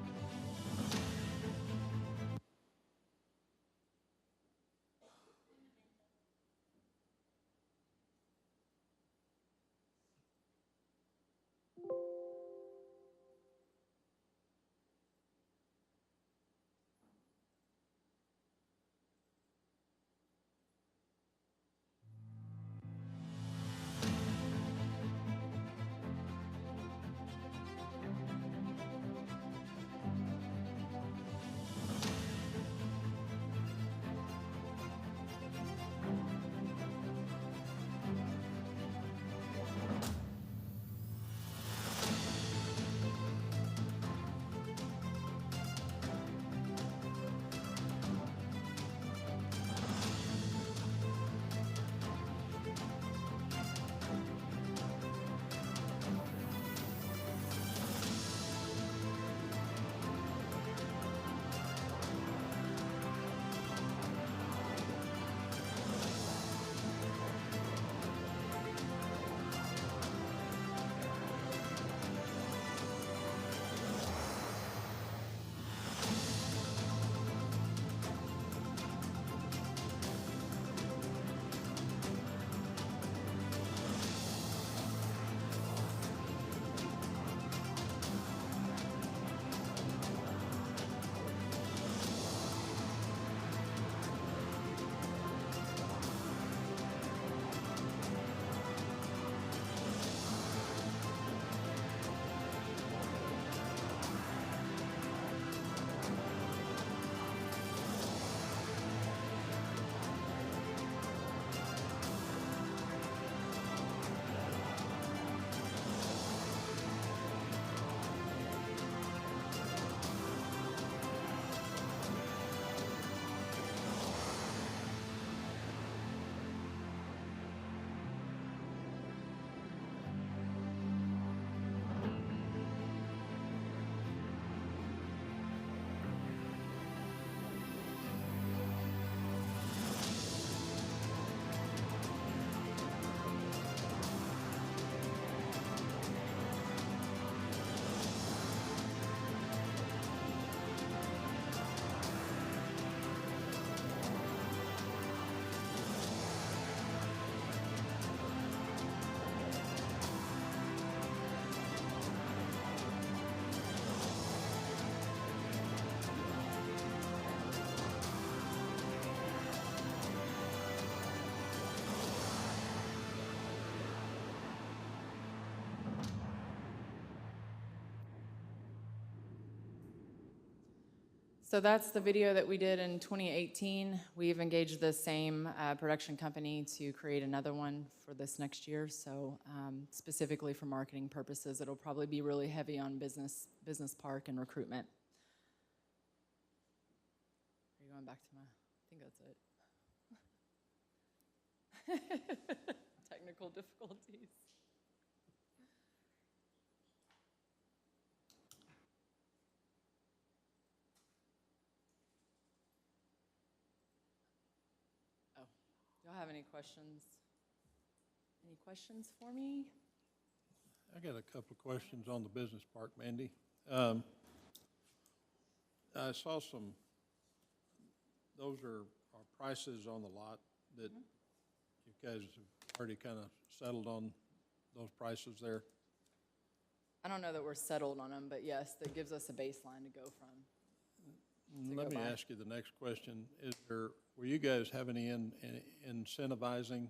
So that's the video that we did in 2018. We've engaged the same production company to create another one for this next year. So specifically for marketing purposes, it'll probably be really heavy on business park and recruitment. Are you going back to my, I think that's it. Technical difficulties. Y'all have any questions? Any questions for me? I got a couple of questions on the business park, Mandy. I saw some, those are prices on the lot that you guys have already kind of settled on those prices there. I don't know that we're settled on them, but yes, that gives us a baseline to go from. Let me ask you the next question. Will you guys have any incentivizing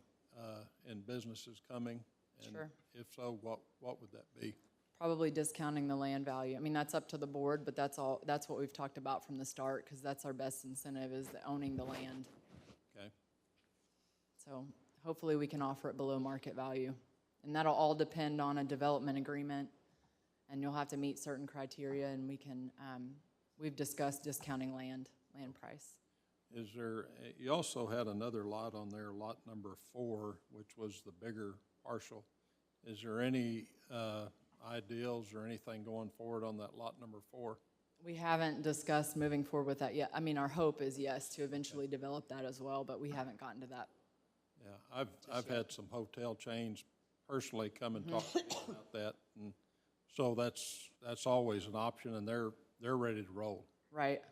in businesses coming? And Sure. if so, what would that be? probably discounting the land value. I mean, that's up to the board, but that's what we've talked about from the start, because that's our best incentive, is owning the land. Okay. So hopefully we can offer it below market value. And that'll all depend on a development agreement, and you'll have to meet certain criteria, and we've discussed discounting land price. Is there, you also had another lot on there, lot number 4, which was the bigger parcel. Is there any ideals or anything going forward on that lot number 4? We haven't discussed moving forward with that yet. I mean, our hope is, yes, to eventually develop that as well, but we haven't gotten to that. Yeah, I've had some hotel chains personally come and talk to me about that, and so that's always an option, and they're ready to roll. Right.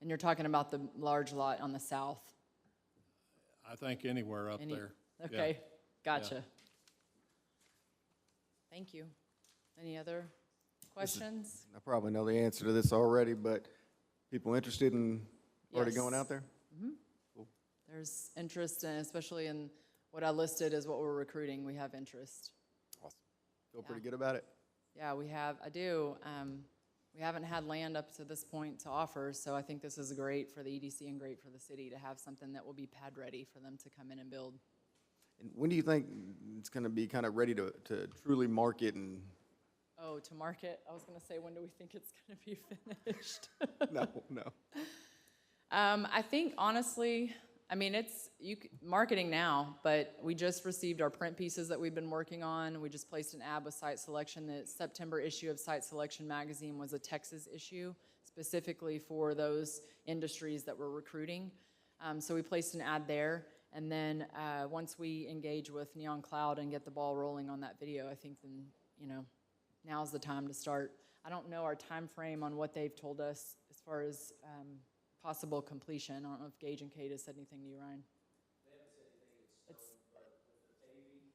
And you're talking about the large lot on the south? I think anywhere up there. Okay, Yeah. gotcha. Yeah. Thank you. Any other questions? I probably know the answer to this already, but people interested in already Yes. going out there? Cool. There's interest, and especially in what I listed as what we're recruiting, we have interest. Awesome. Feel pretty good about it? Yeah, I do. We haven't had land up to this point to offer, so I think this is great for the EDC and great for the city to have something that will be pad ready for them to come in and build. And when do you think it's going to be kind of ready to truly market and? Oh, to market? I was going to say, when do we think it's going to be finished? No. I think, honestly, I mean, it's marketing now, but we just received our print pieces that we've been working on. We just placed an ad with Site Selection. The September issue of Site Selection magazine was a Texas issue, specifically for those industries that we're recruiting. So we placed an ad there. And then once we engage with Neon Cloud and get the ball rolling on that video, I think then, now's the time to start. I don't know our time frame on what they've told us as far as possible completion. I don't know if Gage and Kate has said anything to you, Ryan. They haven't said anything in stone, but with the paving,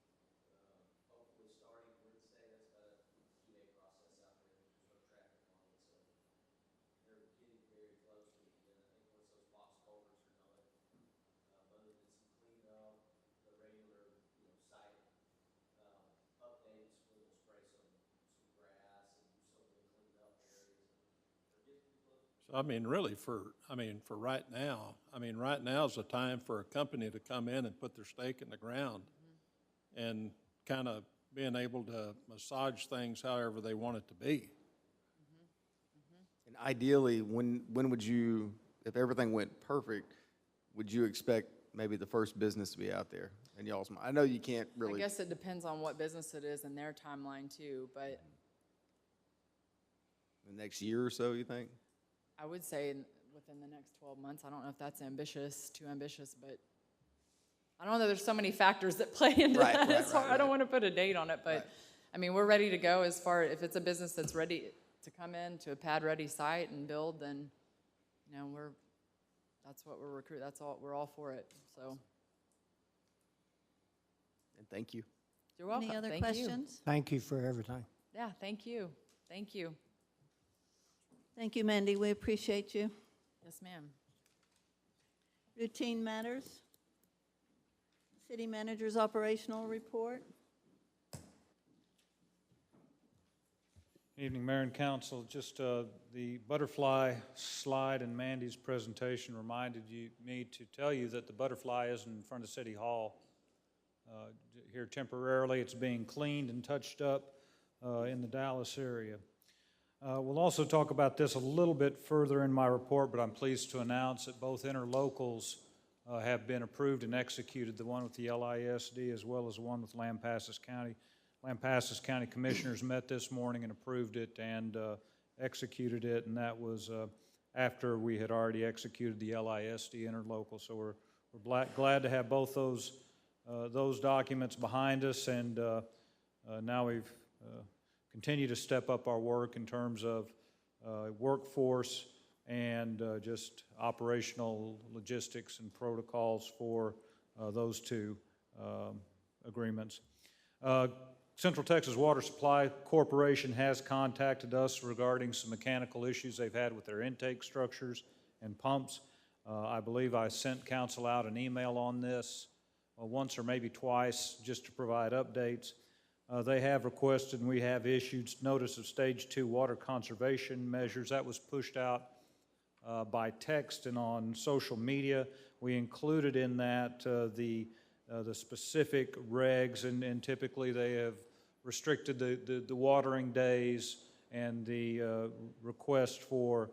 hopefully starting Wednesday, that's about a 2-day process out there. There's no traffic on it, so they're getting very close to the end. I think once those box culverts are done, other than some cleanup, the regular, site updates, where they'll spray some grass and do some of the cleanup areas. They're getting pretty close. So, really, for right now is the time for a company to come in and put their stake in the ground and kind of being able to massage things however they want it to be. And ideally, when would you, if everything went perfect, would you expect maybe the first business to be out there in y'all's mind? I know you can't really. I guess it depends on what business it is and their timeline too, but The next year or so, you think? I would say within the next 12 months. I don't know if that's too ambitious, but I don't know, there's so many factors that play into that. It's hard. I don't want to put a date on it, but we're ready to go as far, if it's a business that's ready to come in to a pad-ready site and build, then, that's what we're recruiting, we're all for it, so. And thank you. You're welcome. Any other Thank you. questions? Thank you for everything. Yeah, thank you. Thank you. Thank you, Mandy. We appreciate you. Yes, ma'am. Routine matters. City manager's operational report. Evening, Mayor and Council. Just the butterfly slide in Mandy's presentation reminded me to tell you that the butterfly is in front of City Hall here temporarily. It's being cleaned and touched up in the Dallas area. We'll also talk about this a little bit further in my report, but I'm pleased to announce that both interlocals have been approved and executed, the one with the LISD as well as the one with Lampasas County. Lampasas County Commissioners met this morning and approved it and executed it, and that was after we had already executed the LISD interlocal. So we're glad to have both those documents behind us, and now we've continued to step up our work in terms of workforce and just operational logistics and protocols for those two agreements. Central Texas Water Supply Corporation has contacted us regarding some mechanical issues they've had with their intake structures and pumps. I believe I sent council out an email on this once or maybe twice just to provide updates. They have requested, and we have issued notice of Stage 2 water conservation measures. That was pushed out by text and on social media. We included in that the specific regs, and typically they have restricted the watering days and the request for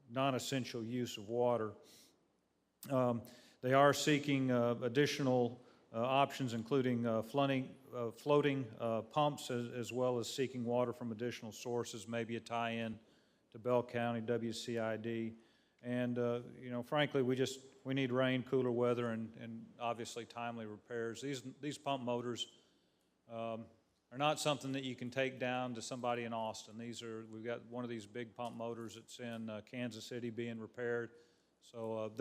non-essential use of water. They are seeking additional options, including floating pumps, as well as seeking water from additional sources, maybe a tie-in to Bell County, WCID. And, frankly, we need rain, cooler weather, and obviously timely repairs. These pump motors are not something that you can take down to somebody in Austin. We've got one of these big pump motors that's in Kansas City being repaired. So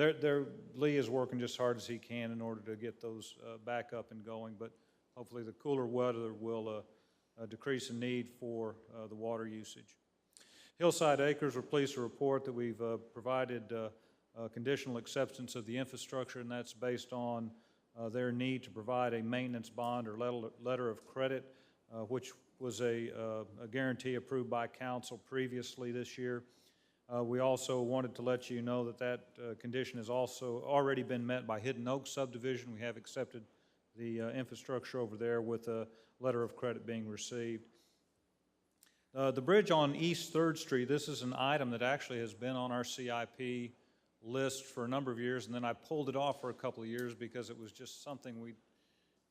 Lee is working just as hard as he can in order to get those back up and going, but hopefully the cooler weather will decrease the need for the water usage. Hillside Acres, we're pleased to report that we've provided conditional acceptance of the infrastructure, and that's based on their need to provide a maintenance bond or letter of credit, which was a guarantee approved by council previously this year. We also wanted to let you know that condition has also already been met by Hidden Oak subdivision. We have accepted the infrastructure over there with a letter of credit being received. The bridge on East 3rd Street, this is an item that actually has been on our CIP list for a number of years, and then I pulled it off for a couple of years because it was just something we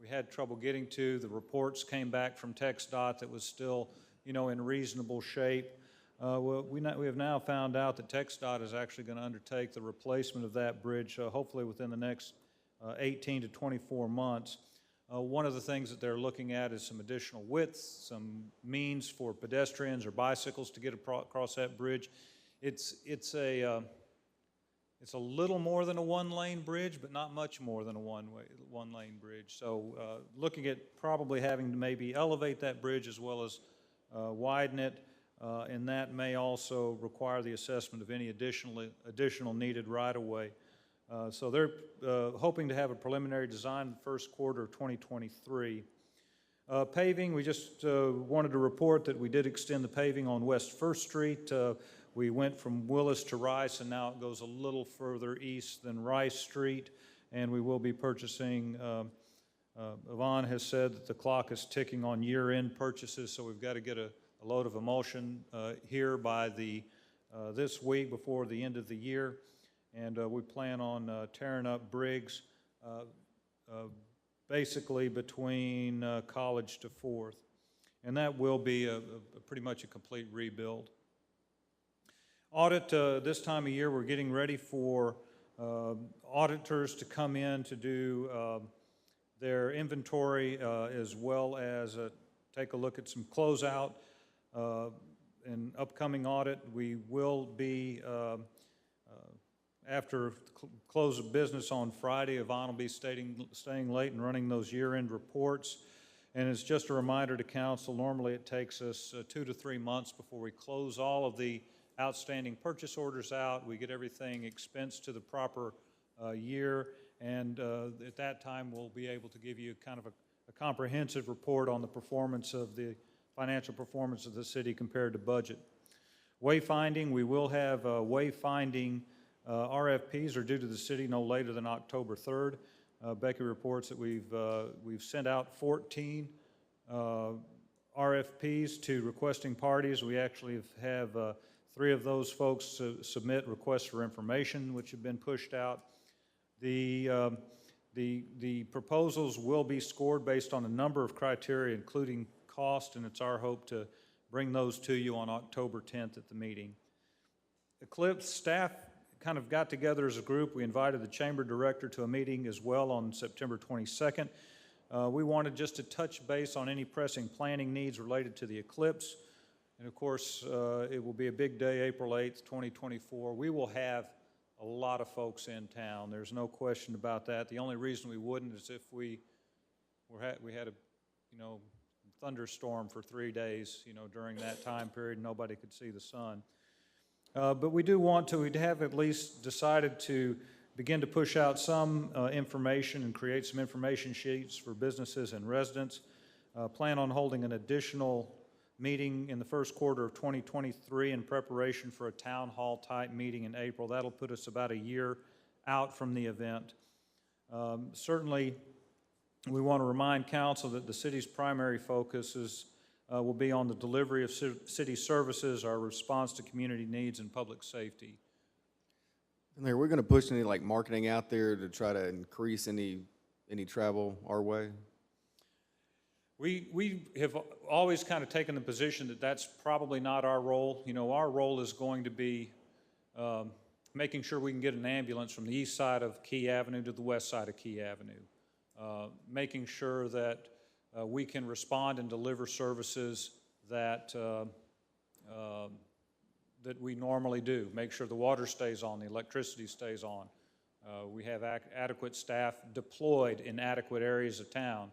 had trouble getting to. The reports came back from TxDOT that was still, in reasonable shape. We have now found out that TxDOT is actually going to undertake the replacement of that bridge, hopefully within the next 18 to 24 months. One of the things that they're looking at is some additional width, some means for pedestrians or bicycles to get across that bridge. It's a little more than a one-lane bridge, but not much more than a one-lane bridge. So looking at probably having to maybe elevate that bridge as well as widen it, and that may also require the assessment of any additional needed right-of-way. So they're hoping to have a preliminary design in the first quarter of 2023. Paving, we just wanted to report that we did extend the paving on West 1st Street. We went from Willis to Rice, and now it goes a little further east than Rice Street, and we will be purchasing, Yvonne has said that the clock is ticking on year-end purchases, so we've got to get a load of emulsion here by this week before the end of the year. And we plan on tearing up Briggs basically between College to 4th. And that will be pretty much a complete rebuild. Audit, this time of year, we're getting ready for auditors to come in to do their inventory as well as take a look at some closeout. An upcoming audit, we will be after close of business on Friday. Yvonne will be staying late and running those year-end reports. And it's just a reminder to council, normally it takes us 2 to 3 months before we close all of the outstanding purchase orders out. We get everything expensed to the proper year, and at that time we'll be able to give you kind of a comprehensive report on the performance of the financial performance of the city compared to budget. Wayfinding, we will have wayfinding RFPs are due to the city no later than October 3rd. Becky reports that we've sent out 14 RFPs to requesting parties. We actually have 3 of those folks submit requests for information, which have been pushed out. The proposals will be scored based on a number of criteria, including cost, and it's our hope to bring those to you on October 10th at the meeting. Eclipse staff kind of got together as a group. We invited the chamber director to a meeting as well on September 22nd. We wanted just to touch base on any pressing planning needs related to the eclipse. And of course, it will be a big day, April 8th, 2024. We will have a lot of folks in town. There's no question about that. The only reason we wouldn't is if we had a, thunderstorm for 3 days, during that time period, nobody could see the sun. But we do want to, we have at least decided to begin to push out some information and create some information sheets for businesses and residents. Plan on holding an additional meeting in the first quarter of 2023 in preparation for a town hall type meeting in April. That'll put us about a year out from the event. Certainly, we want to remind council that the city's primary focus will be on the delivery of city services, our response to community needs, and public safety. And we're going to push any like marketing out there to try to increase any travel our way? We have always kind of taken the position that that's probably not our role. You know, our role is going to be making sure we can get an ambulance from the east side of Key Avenue to the west side of Key Avenue. Making sure that we can respond and deliver services that that we normally do. Make sure the water stays on, the electricity stays on. We have adequate staff deployed in adequate areas of town.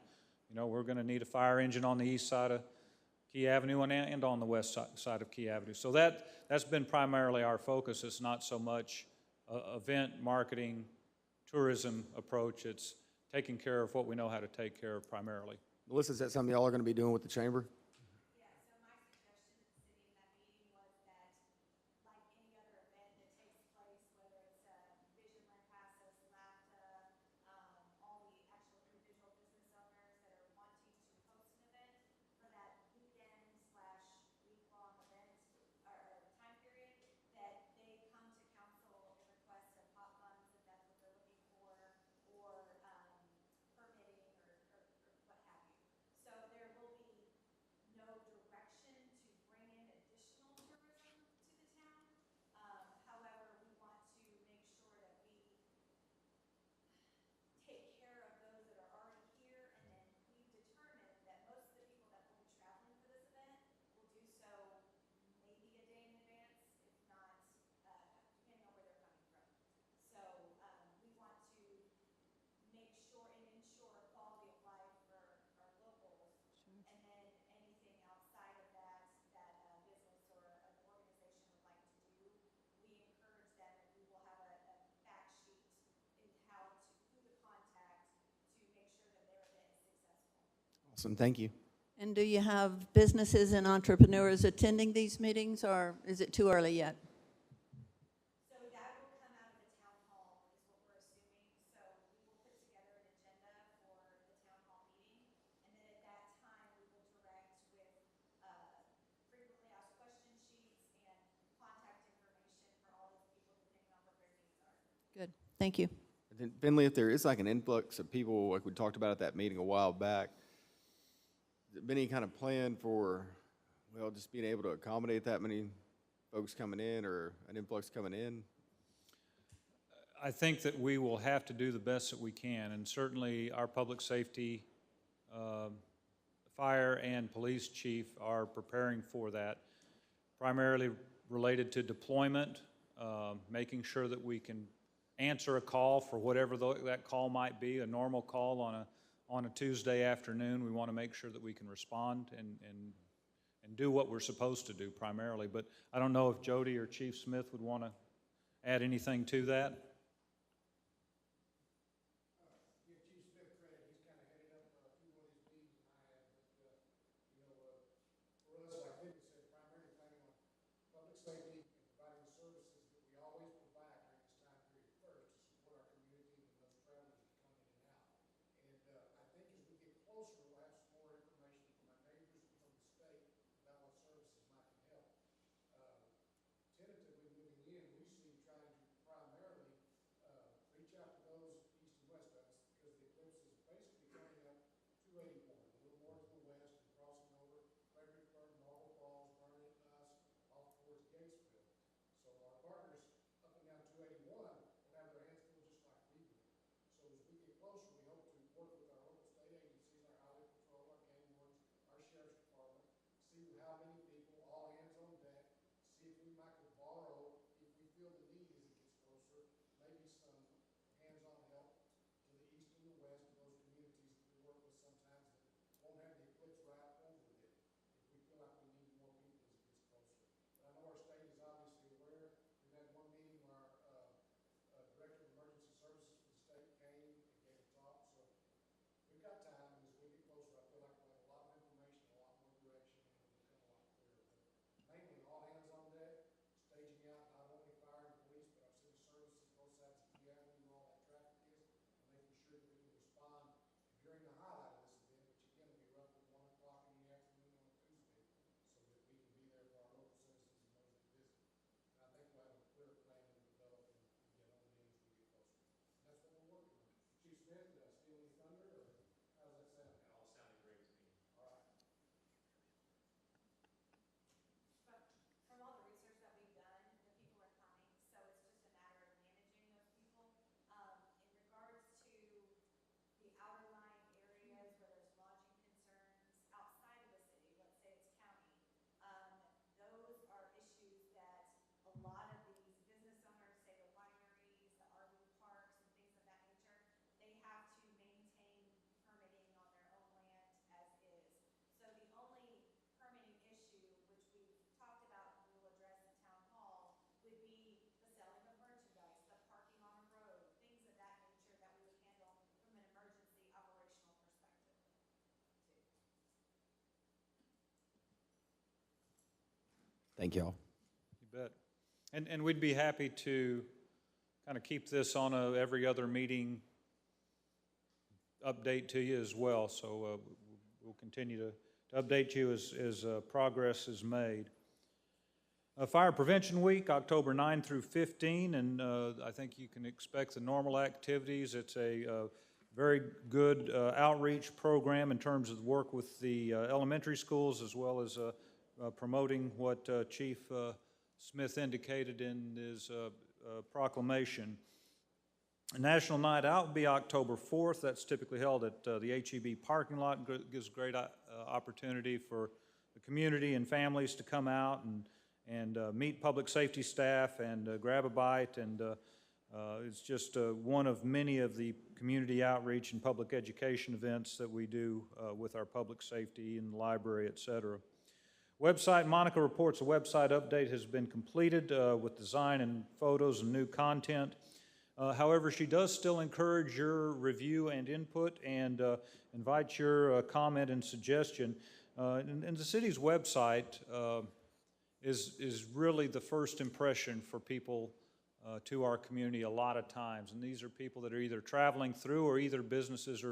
You know, we're going to need a fire engine on the east side of Key Avenue and on the west side of Key Avenue. So that's been primarily our focus. It's not so much event marketing, tourism approach. It's taking care of what we know how to take care of primarily. Melissa, is that something y'all are going to be doing with the chamber? Yeah, so my suggestion to the city in that meeting was that, like any other event that takes place, whether it's Vision Lampasas, LAFTA, all the actual individual business owners that are wanting to host an event for that weekend / week-long event or time period, that they come to council in request of hot funds if that's what they're looking for, or permitting or what have you. So there will be no direction to bring in additional tourism to the town. However, we want to make sure that we take care of those that are already here, and then we've determined that most of the people that will be traveling for this event will do so maybe a day in advance, if not, depending on where they're coming from. So we want to make sure and ensure quality of life for our locals. And then anything outside of that, that a business or an organization would like to do, we encourage them, and we will have a fact sheet in how to, who to contact to make sure that their event is successful. Awesome, thank you. And do you have businesses and entrepreneurs attending these meetings, or is it too early yet? So that will come out of the town hall is what we're assuming. So we will put together an agenda for the town hall meeting. And then at that time, we will direct with frequently asked question sheets and contact information for all those people depending on what their needs are. Good, thank you. And then Finley, if there is like an influx of people, like we talked about at that meeting a while back, has there been any kind of plan for, well, just being able to accommodate that many folks coming in or an influx coming in? I think that we will have to do the best that we can, and certainly our public safety, fire and police chief are preparing for that, primarily related to deployment, making sure that we can answer a call for whatever that call might be, a normal call on a Tuesday afternoon. We want to make sure that we can respond and do what we're supposed to do primarily. But I don't know if Jody or Chief Smith would want to add anything to that. Give Chief Smith credit. He's kind of headed up a few more of these meetings than I have. But, for us, like Finley said, primarily planning on public safety and providing the services that we always provide during this time period first to support our community and those travelers that come in and out. And I think as we get closer, we'll have some more information from our neighbors and from the state about what services might can help. Tentatively moving in, we see trying to primarily Thank y'all. You bet. And we'd be happy to kind of keep this on a every other meeting update to you as well. So we'll continue to update you as progress is made. Fire Prevention Week, October 9 through 15, and I think you can expect the normal activities. It's a very good outreach program in terms of work with the elementary schools, as well as promoting what Chief Smith indicated in his proclamation. A National Night Out will be October 4th. That's typically held at the HEB parking lot. Gives great opportunity for the community and families to come out and meet public safety staff and grab a bite. And it's just one of many of the community outreach and public education events that we do with our public safety in the library, et cetera. Website, Monica reports a website update has been completed with design and photos and new content. However, she does still encourage your review and input and invite your comment and suggestion. And the city's website is really the first impression for people to our community a lot of times. And these are people that are either traveling through or either businesses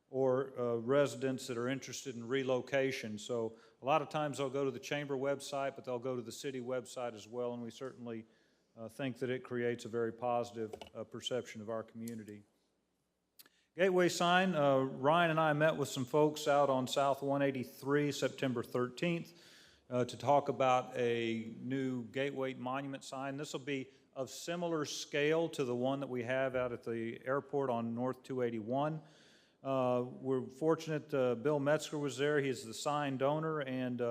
or residents that are interested in relocation. So a lot of times they'll go to the chamber website, but they'll go to the city website as well, and we certainly think that it creates a very positive perception of our community. Gateway sign, Ryan and I met with some folks out on South 183 September 13th to talk about a new Gateway monument sign. This will be of similar scale to the one that we have out at the airport on North 281. We're fortunate Bill Metzger was there. He's the sign donor, and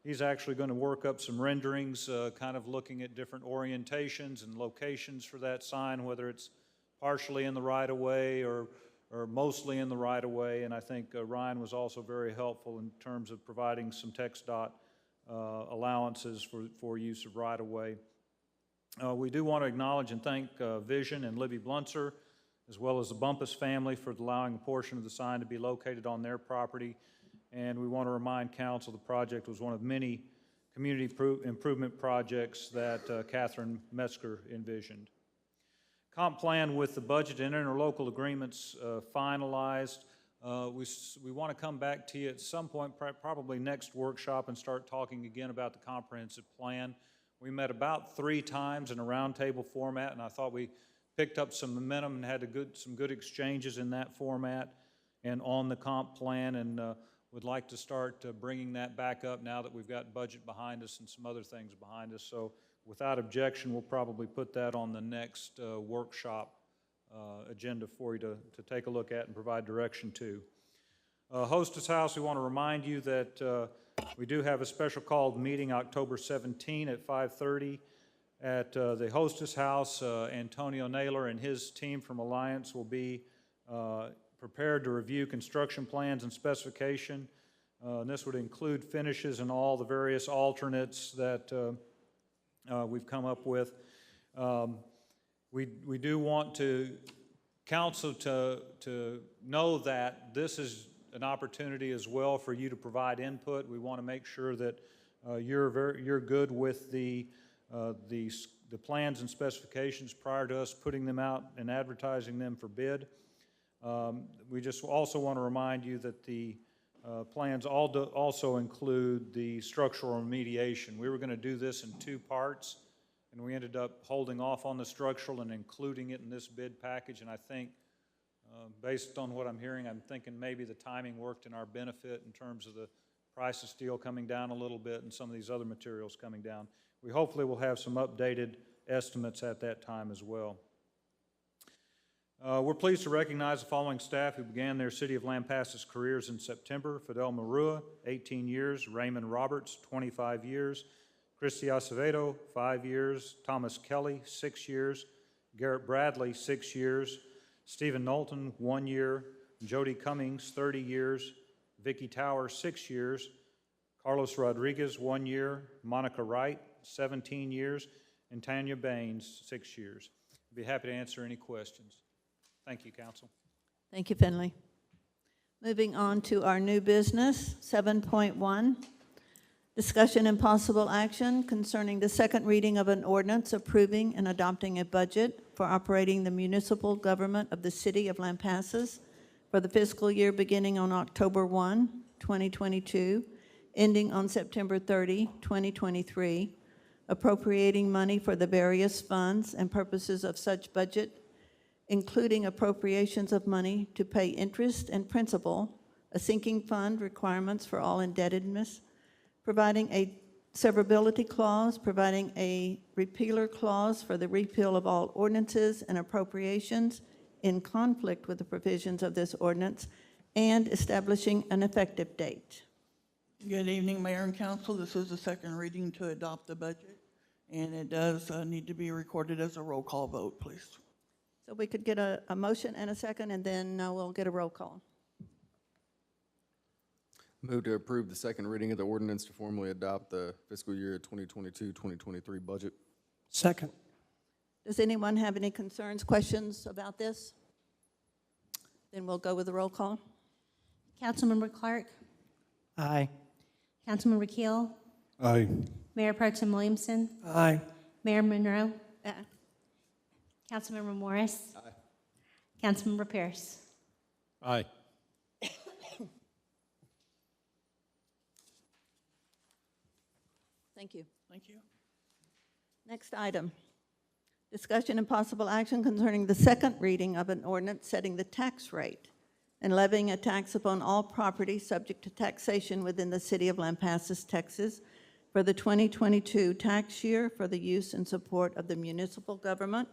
he's actually going to work up some renderings, kind of looking at different orientations and locations for that sign, whether it's partially in the right-of-way or mostly in the right-of-way. And I think Ryan was also very helpful in terms of providing some TxDOT allowances for use of right-of-way. We do want to acknowledge and thank Vision and Libby Blunser, as well as the Bumpus family, for allowing a portion of the sign to be located on their property. And we want to remind council the project was one of many community improvement projects that Catherine Metzger envisioned. Comp plan with the budget and interlocal agreements finalized. We want to come back to you at some point, probably next workshop, and start talking again about the comprehensive plan. We met about 3 times in a roundtable format, and I thought we picked up some momentum and had some good exchanges in that format and on the comp plan, and would like to start bringing that back up now that we've got budget behind us and some other things behind us. So without objection, we'll probably put that on the next workshop agenda for you to take a look at and provide direction to. Hostess House, we want to remind you that we do have a special called meeting October 17 at 5:30 at the Hostess House. Antonio Naylor and his team from Alliance will be prepared to review construction plans and specification. And this would include finishes and all the various alternates that we've come up with. We do want council to know that this is an opportunity as well for you to provide input. We want to make sure that you're good with the plans and specifications prior to us putting them out and advertising them for bid. We just also want to remind you that the plans also include the structural remediation. We were going to do this in 2 parts, and we ended up holding off on the structural and including it in this bid package. And I think, based on what I'm hearing, I'm thinking maybe the timing worked in our benefit in terms of the price of steel coming down a little bit and some of these other materials coming down. We hopefully will have some updated estimates at that time as well. We're pleased to recognize the following staff who began their City of Lampasas careers in September. Fidel Marua, 18 years. Raymond Roberts, 25 years. Christy Acevedo, 5 years. Thomas Kelly, 6 years. Garrett Bradley, 6 years. Stephen Knowlton, 1 year. Jody Cummings, 30 years. Vicki Tower, 6 years. Carlos Rodriguez, 1 year. Monica Wright, 17 years. And Tanya Baines, 6 years. I'd be happy to answer any questions. Thank you, Council. Thank you, Finley. Moving on to our new business, 7.1. Discussion and possible action concerning the second reading of an ordinance approving and adopting a budget for operating the municipal government of the city of Lampasas for the fiscal year beginning on October 1, 2022, ending on September 30, 2023, appropriating money for the various funds and purposes of such budget, including appropriations of money to pay interest and principal, a sinking fund requirements for all indebtedness, providing a severability clause, providing a repealer clause for the repeal of all ordinances and appropriations in conflict with the provisions of this ordinance, and establishing an effective date. Good evening, Mayor and Council. This is the second reading to adopt the budget, and it does need to be recorded as a roll call vote, please. So we could get a motion and a second, and then we'll get a roll call. Move to approve the second reading of the ordinance to formally adopt the fiscal year 2022-2023 budget. Second. Does anyone have any concerns, questions about this? Then we'll go with the roll call. Councilmember Clark, Aye. Councilmember Keel, Aye. Mayor Pro Tem Williamson, Aye. Mayor Monroe, Aye. Councilmember Morris, Councilmember Pierce. Aye. Thank you. Thank you. Next item, discussion and possible action concerning the second reading of an ordinance setting the tax rate and levying a tax upon all property subject to taxation within the city of Lampasas, Texas, for the 2022 tax year for the use and support of the municipal government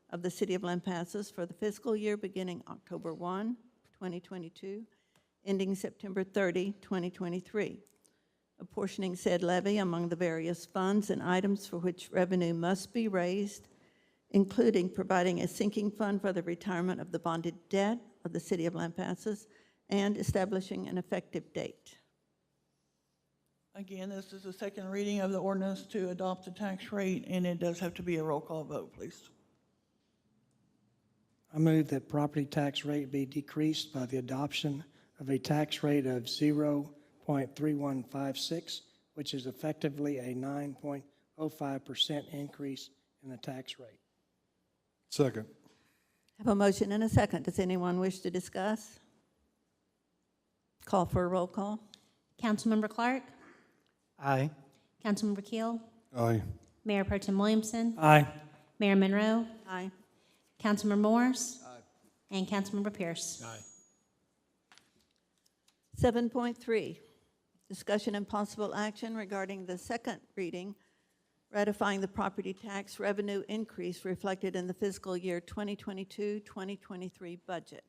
of the city of Lampasas for the fiscal year beginning October 1, 2022, ending September 30, 2023. Apportioning said levy among the various funds and items for which revenue must be raised, including providing a sinking fund for the retirement of the bonded debt of the city of Lampasas and establishing an effective date. Again, this is the second reading of the ordinance to adopt the tax rate, and it does have to be a roll call vote, please. I move that property tax rate be decreased by the adoption of a tax rate of 0.3156, which is effectively a 9.05% increase in the tax rate. Second. Have a motion and a second. Does anyone wish to discuss? Call for a roll call. Councilmember Clark, Aye. Councilmember Keel, Aye. Mayor Pro Tem Williamson, Aye. Mayor Monroe, Aye. Councilmember Morris, and Councilmember Pierce. Aye. 7.3, discussion and possible action regarding the second reading, ratifying the property tax revenue increase reflected in the fiscal year 2022-2023 budget.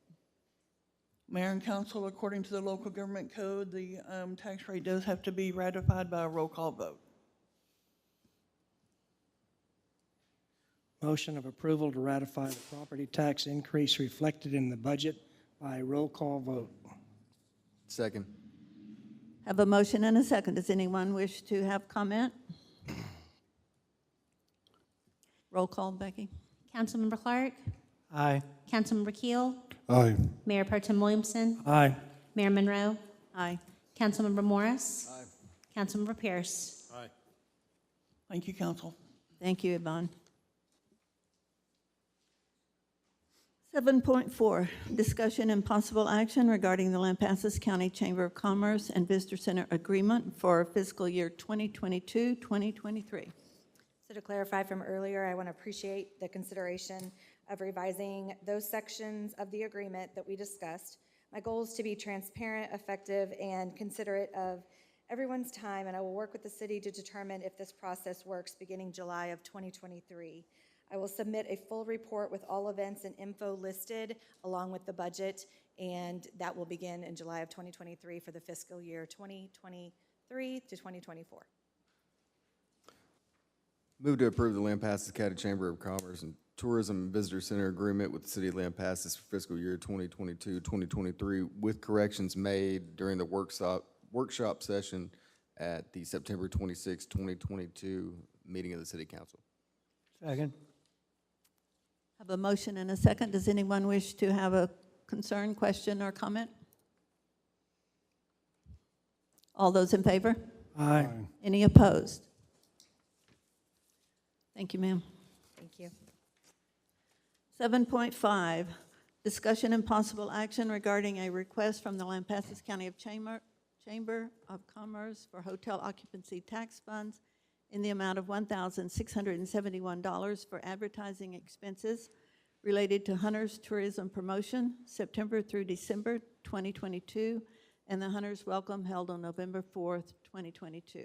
Mayor and Council, according to the local government code, the tax rate does have to be ratified by a roll call vote. Motion of approval to ratify the property tax increase reflected in the budget by roll call vote. Second. Have a motion and a second. Does anyone wish to have comment? Roll call, Becky. Councilmember Clark, Aye. Councilmember Keel, Aye. Mayor Pro Tem Williamson, Aye. Mayor Monroe, Aye. Councilmember Morris, Councilmember Pierce. Aye. Thank you, Council. Thank you, Yvonne. 7.4, discussion and possible action regarding the Lampasas County Chamber of Commerce and Visitor Center Agreement for fiscal year 2022-2023. So to clarify from earlier, I want to appreciate the consideration of revising those sections of the agreement that we discussed. My goal is to be transparent, effective, and considerate of everyone's time, and I will work with the city to determine if this process works beginning July of 2023. I will submit a full report with all events and info listed along with the budget, and that will begin in July of 2023 for the fiscal year 2023 to 2024. Move to approve the Lampasas County Chamber of Commerce and Tourism and Visitor Center Agreement with the City of Lampasas for fiscal year 2022-2023 with corrections made during the workshop session at the September 26, 2022 meeting of the City Council. Second. Have a motion and a second. Does anyone wish to have a concern, question, or comment? All those in favor? Aye. Any opposed? Thank you, ma'am. Thank you. 7.5, discussion and possible action regarding a request from the Lampasas County Chamber of Commerce for hotel occupancy tax funds in the amount of $1,671 for advertising expenses related to Hunters Tourism Promotion, September through December 2022, and the Hunters Welcome held on November 4th, 2022.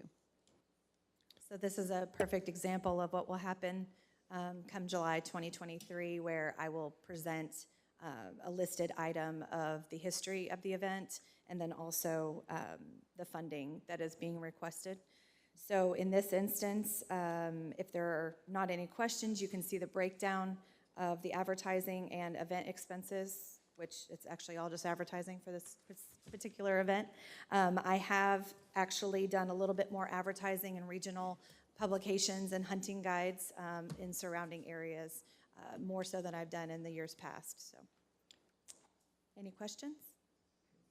So this is a perfect example of what will happen come July 2023, where I will present a listed item of the history of the event and then also the funding that is being requested. So in this instance, if there are not any questions, you can see the breakdown of the advertising and event expenses, which it's actually all just advertising for this particular event. I have actually done a little bit more advertising in regional publications and hunting guides in surrounding areas, more so than I've done in the years past. So, any questions?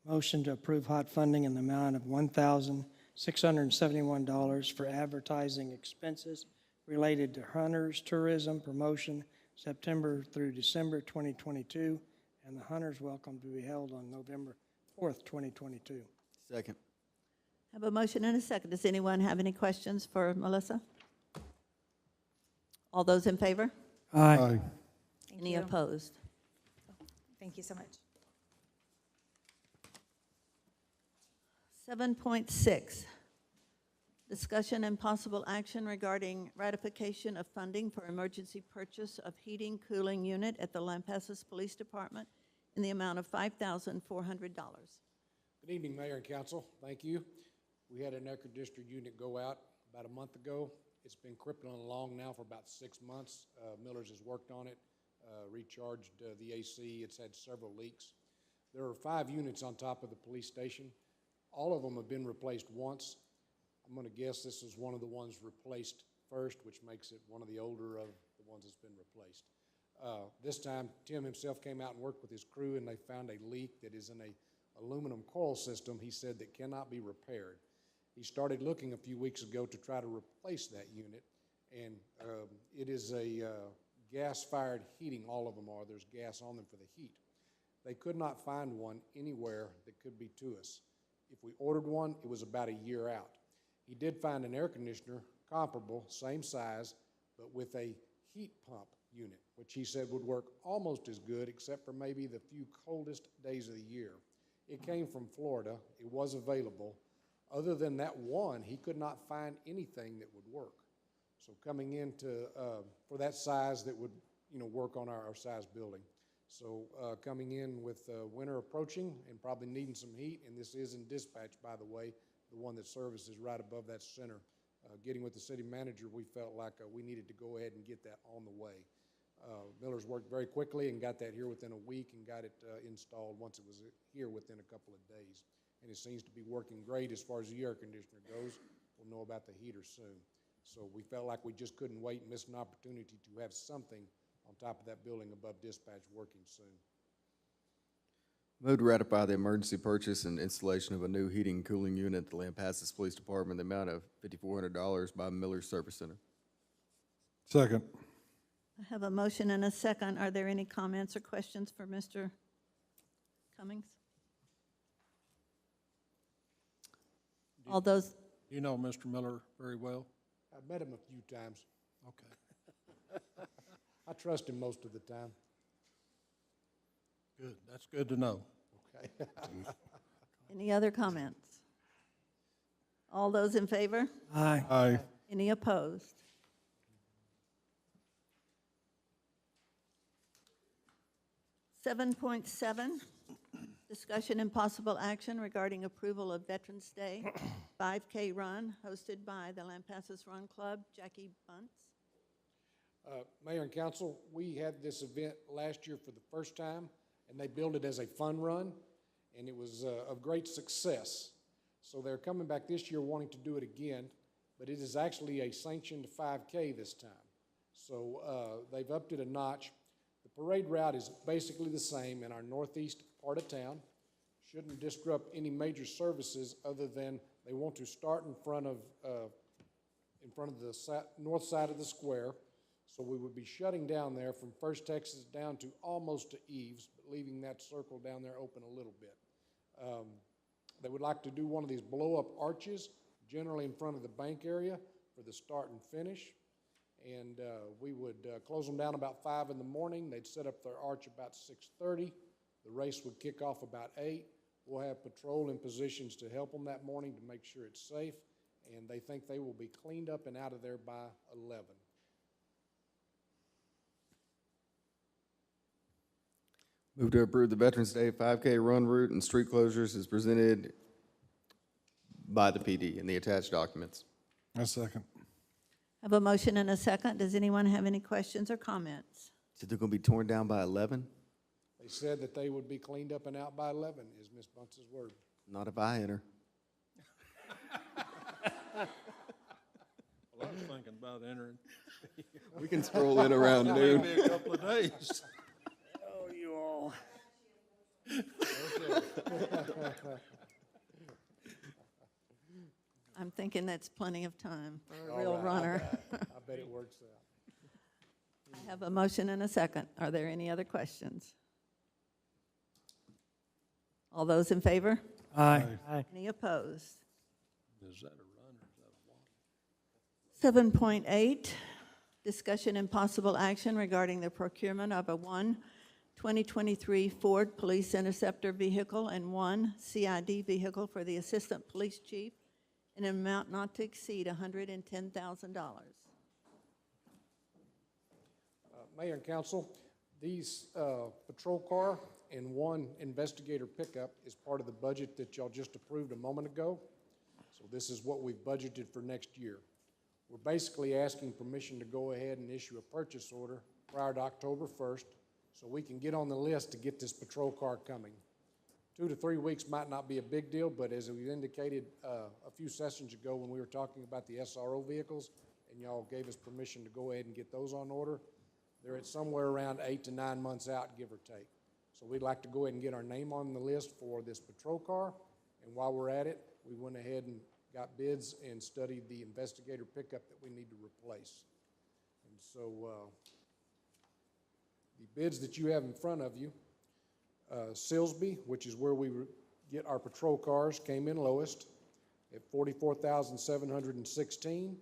Motion to approve hot funding in the amount of $1,671 for advertising expenses related to Hunters Tourism Promotion, September through December 2022, and the Hunters Welcome to be held on November 4th, 2022. Second. Have a motion and a second. Does anyone have any questions for Melissa? All those in favor? Aye. Thank Any you. opposed? Thank you so much. 7.6, discussion and possible action regarding ratification of funding for emergency purchase of heating cooling unit at the Lampasas Police Department in the amount of $5,400. Good evening, Mayor and Council. Thank you. We had an air conditioner unit go out about a month ago. It's been crippling along now for about 6 months. Miller's has worked on it, recharged the AC. It's had several leaks. There are 5 units on top of the police station. All of them have been replaced once. I'm going to guess this is one of the ones replaced first, which makes it one of the older of the ones that's been replaced. This time, Tim himself came out and worked with his crew, and they found a leak that is in a aluminum coil system, he said, that cannot be repaired. He started looking a few weeks ago to try to replace that unit, and it is a gas-fired heating, all of them are. There's gas on them for the heat. They could not find one anywhere that could be to us. If we ordered one, it was about a year out. He did find an air conditioner, comparable, same size, but with a heat pump unit, which he said would work almost as good, except for maybe the few coldest days of the year. It came from Florida. It was available. Other than that one, he could not find anything that would work. So coming into, for that size that would, work on our size building. So coming in with winter approaching and probably needing some heat, and this is in dispatch, by the way, the one that services right above that center. Getting with the city manager, we felt like we needed to go ahead and get that on the way. Miller's worked very quickly and got that here within a week and got it installed once it was here within a couple of days. And it seems to be working great as far as the air conditioner goes. We'll know about the heater soon. So we felt like we just couldn't wait and miss an opportunity to have something on top of that building above dispatch working soon. Move to ratify the emergency purchase and installation of a new heating and cooling unit at the Lampasas Police Department in the amount of $5,400 by Miller's Service Center. Second. I have a motion and a second. Are there any comments or questions for Mr. Cummings? All those, You know Mr. Miller very well? I've met him a few times. Okay. I trust him most of the time. Good. That's good to know. Okay. any other comments? All those in favor? Aye. Aye. Any opposed? (7.7), discussion and possible action regarding approval of Veterans Day 5K run hosted by the Lampasas Run Club, Jackie Bunce. Mayor and Council, we had this event last year for the first time, and they billed it as a fun run, and it was of great success. So they're coming back this year wanting to do it again, but it is actually a sanctioned 5K this time. So they've upped it a notch. The parade route is basically the same in our northeast part of town. Shouldn't disrupt any major services other than They want to start in front of the north side of the square. So we would be shutting down there from First Texas down to almost to Eves, but leaving that circle down there open a little bit. They would like to do one of these blow-up arches, generally in front of the bank area for the start and finish. And we would close them down about 5 in the morning. They'd set up their arch about 6:30. The race would kick off about 8. We'll have patrol in positions to help them that morning to make sure it's safe. And they think they will be cleaned up and out of there by 11. Move to approve the Veterans Day 5K run route and street closures as presented by the PD in the attached documents. A second. Have a motion and a second. Does anyone have any questions or comments? So they're going to be torn down by 11? They said that they would be cleaned up and out by 11, is Ms. Bunce's word. Not if I enter. Well, I was thinking about entering. We can stroll in around noon. Maybe a couple of days. Oh, you all. I'm thinking that's plenty of time for a All real right, runner. I bet it works out. I have a motion and a second. Are there any other questions? All those in favor? Aye. Aye. Any opposed? Is that a run or is that a walk? 7.8, discussion and possible action regarding the procurement of a 2023 Ford Police Interceptor vehicle and 1 CID vehicle for the Assistant Police Chief in an amount not to exceed $110,000. Mayor and council, these patrol car and 1 investigator pickup is part of the budget that y'all just approved a moment ago. So this is what we've budgeted for next year. We're basically asking permission to go ahead and issue a purchase order prior to October 1st so we can get on the list to get this patrol car coming. 2 to 3 weeks might not be a big deal, but as we indicated a few sessions ago when we were talking about the SRO vehicles, and y'all gave us permission to go ahead and get those on order, they're at somewhere around 8 to 9 months out, give or take. So we'd like to go ahead and get our name on the list for this patrol car, and while we're at it, we went ahead and got bids and studied the investigator pickup that we need to replace. And so the bids that you have in front of you, Silsby, which is where we get our patrol cars, came in lowest at $44,716.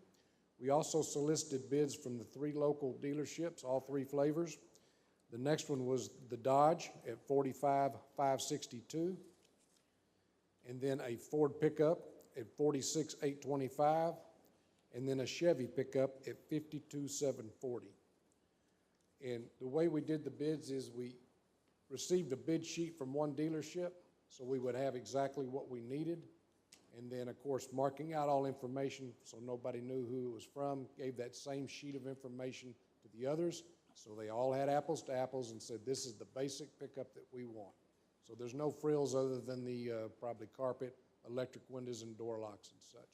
We also solicited bids from the 3 local dealerships, all 3 flavors. The next one was the Dodge at $45,562, and then a Ford pickup at $46,825, and then a Chevy pickup at $52,740. And the way we did the bids is we received a bid sheet from 1 dealership, so we would have exactly what we needed. And then, of course, marking out all information so nobody knew who it was from, gave that same sheet of information to the others. So they all had apples to apples and said, this is the basic pickup that we want. So there's no frills other than the probably carpet, electric windows, and door locks and such.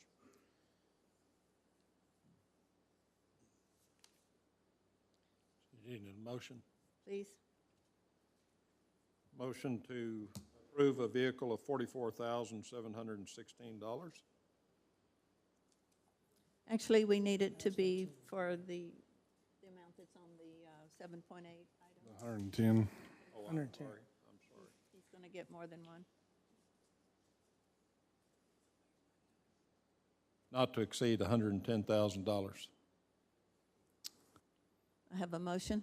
You need a motion? Please. Motion to approve a vehicle of $44,716. Actually, we need it to be for the amount that's on the 7.8 item. 110. Oh, I'm 110. sorry, I'm sorry. He's going to get more than one. Not to exceed $110,000. I have a motion.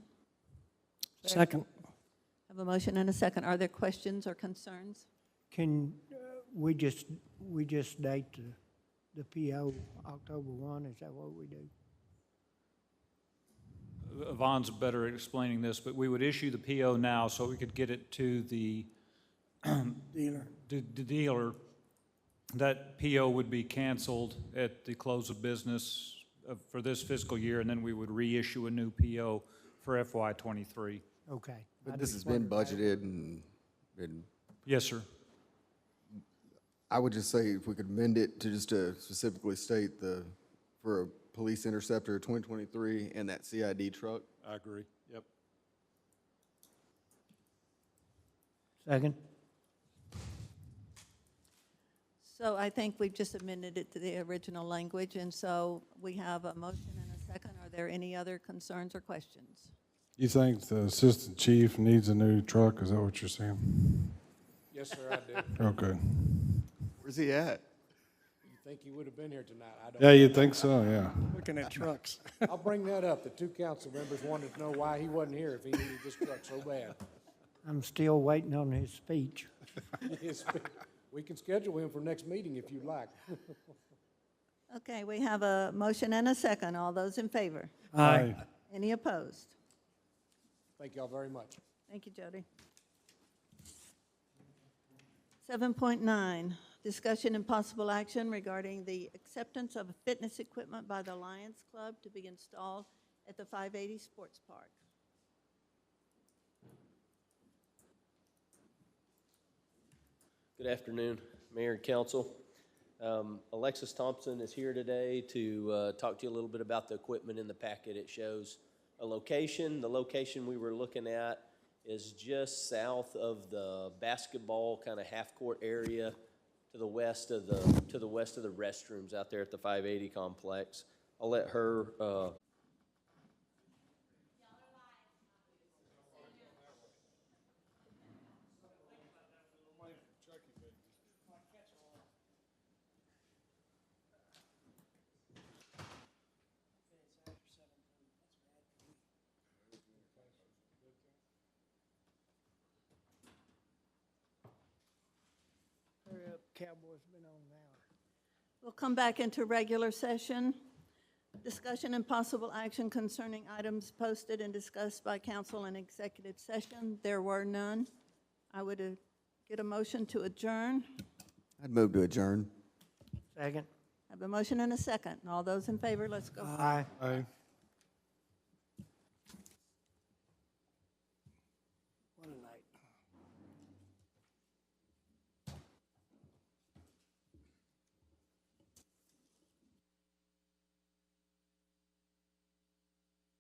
Second. I have a motion and a second. Are there questions or concerns? Can we just date the PO October 1? Is that what we do? Yvonne's better at explaining this, but we would issue the PO now so we could get it to the Dealer. the dealer. That PO would be canceled at the close of business for this fiscal year, and then we would reissue a new PO for FY '23. Okay. But this has been budgeted and Yes, sir. I would just say if we could amend it to just to specifically state for a police interceptor 2023 and that CID truck. I agree, yep. Second. So I think we've just amended it to the original language, and so we have a motion and a second. Are there any other concerns or questions? You think the assistant chief needs a new truck? Is that what you're saying? Yes, sir, I do. Okay. Where's he at? You think he would have been here tonight? I don't. Yeah, you'd think so, yeah. Looking at trucks. I'll bring that up. The two council members wanted to know why he wasn't here if he needed this truck so bad. I'm still waiting on his speech. Yes, we can schedule him for next meeting if you'd like. Okay, we have a motion and a second. All those in favor? Aye. Any opposed? Thank y'all very much. Thank you, Jody. 7.9, discussion and possible action regarding the acceptance of fitness equipment by the Lions Club to be installed at the 580 Sports Park. Good afternoon, Mayor and Council. Alexis Thompson is here today to talk to you a little bit about the equipment in the packet. It shows a location. The location we were looking at is just south of the basketball kind of half-court area to the west of the restrooms out there at the 580 complex. I'll let her Hurry up, Cowboys been on an hour. We'll come back into regular session. Discussion and possible action concerning items posted and discussed by council in executive session. There were none. I would get a motion to adjourn. I'd move to adjourn. Second. I have a motion and a second. All those in favor, let's go. Aye. Aye.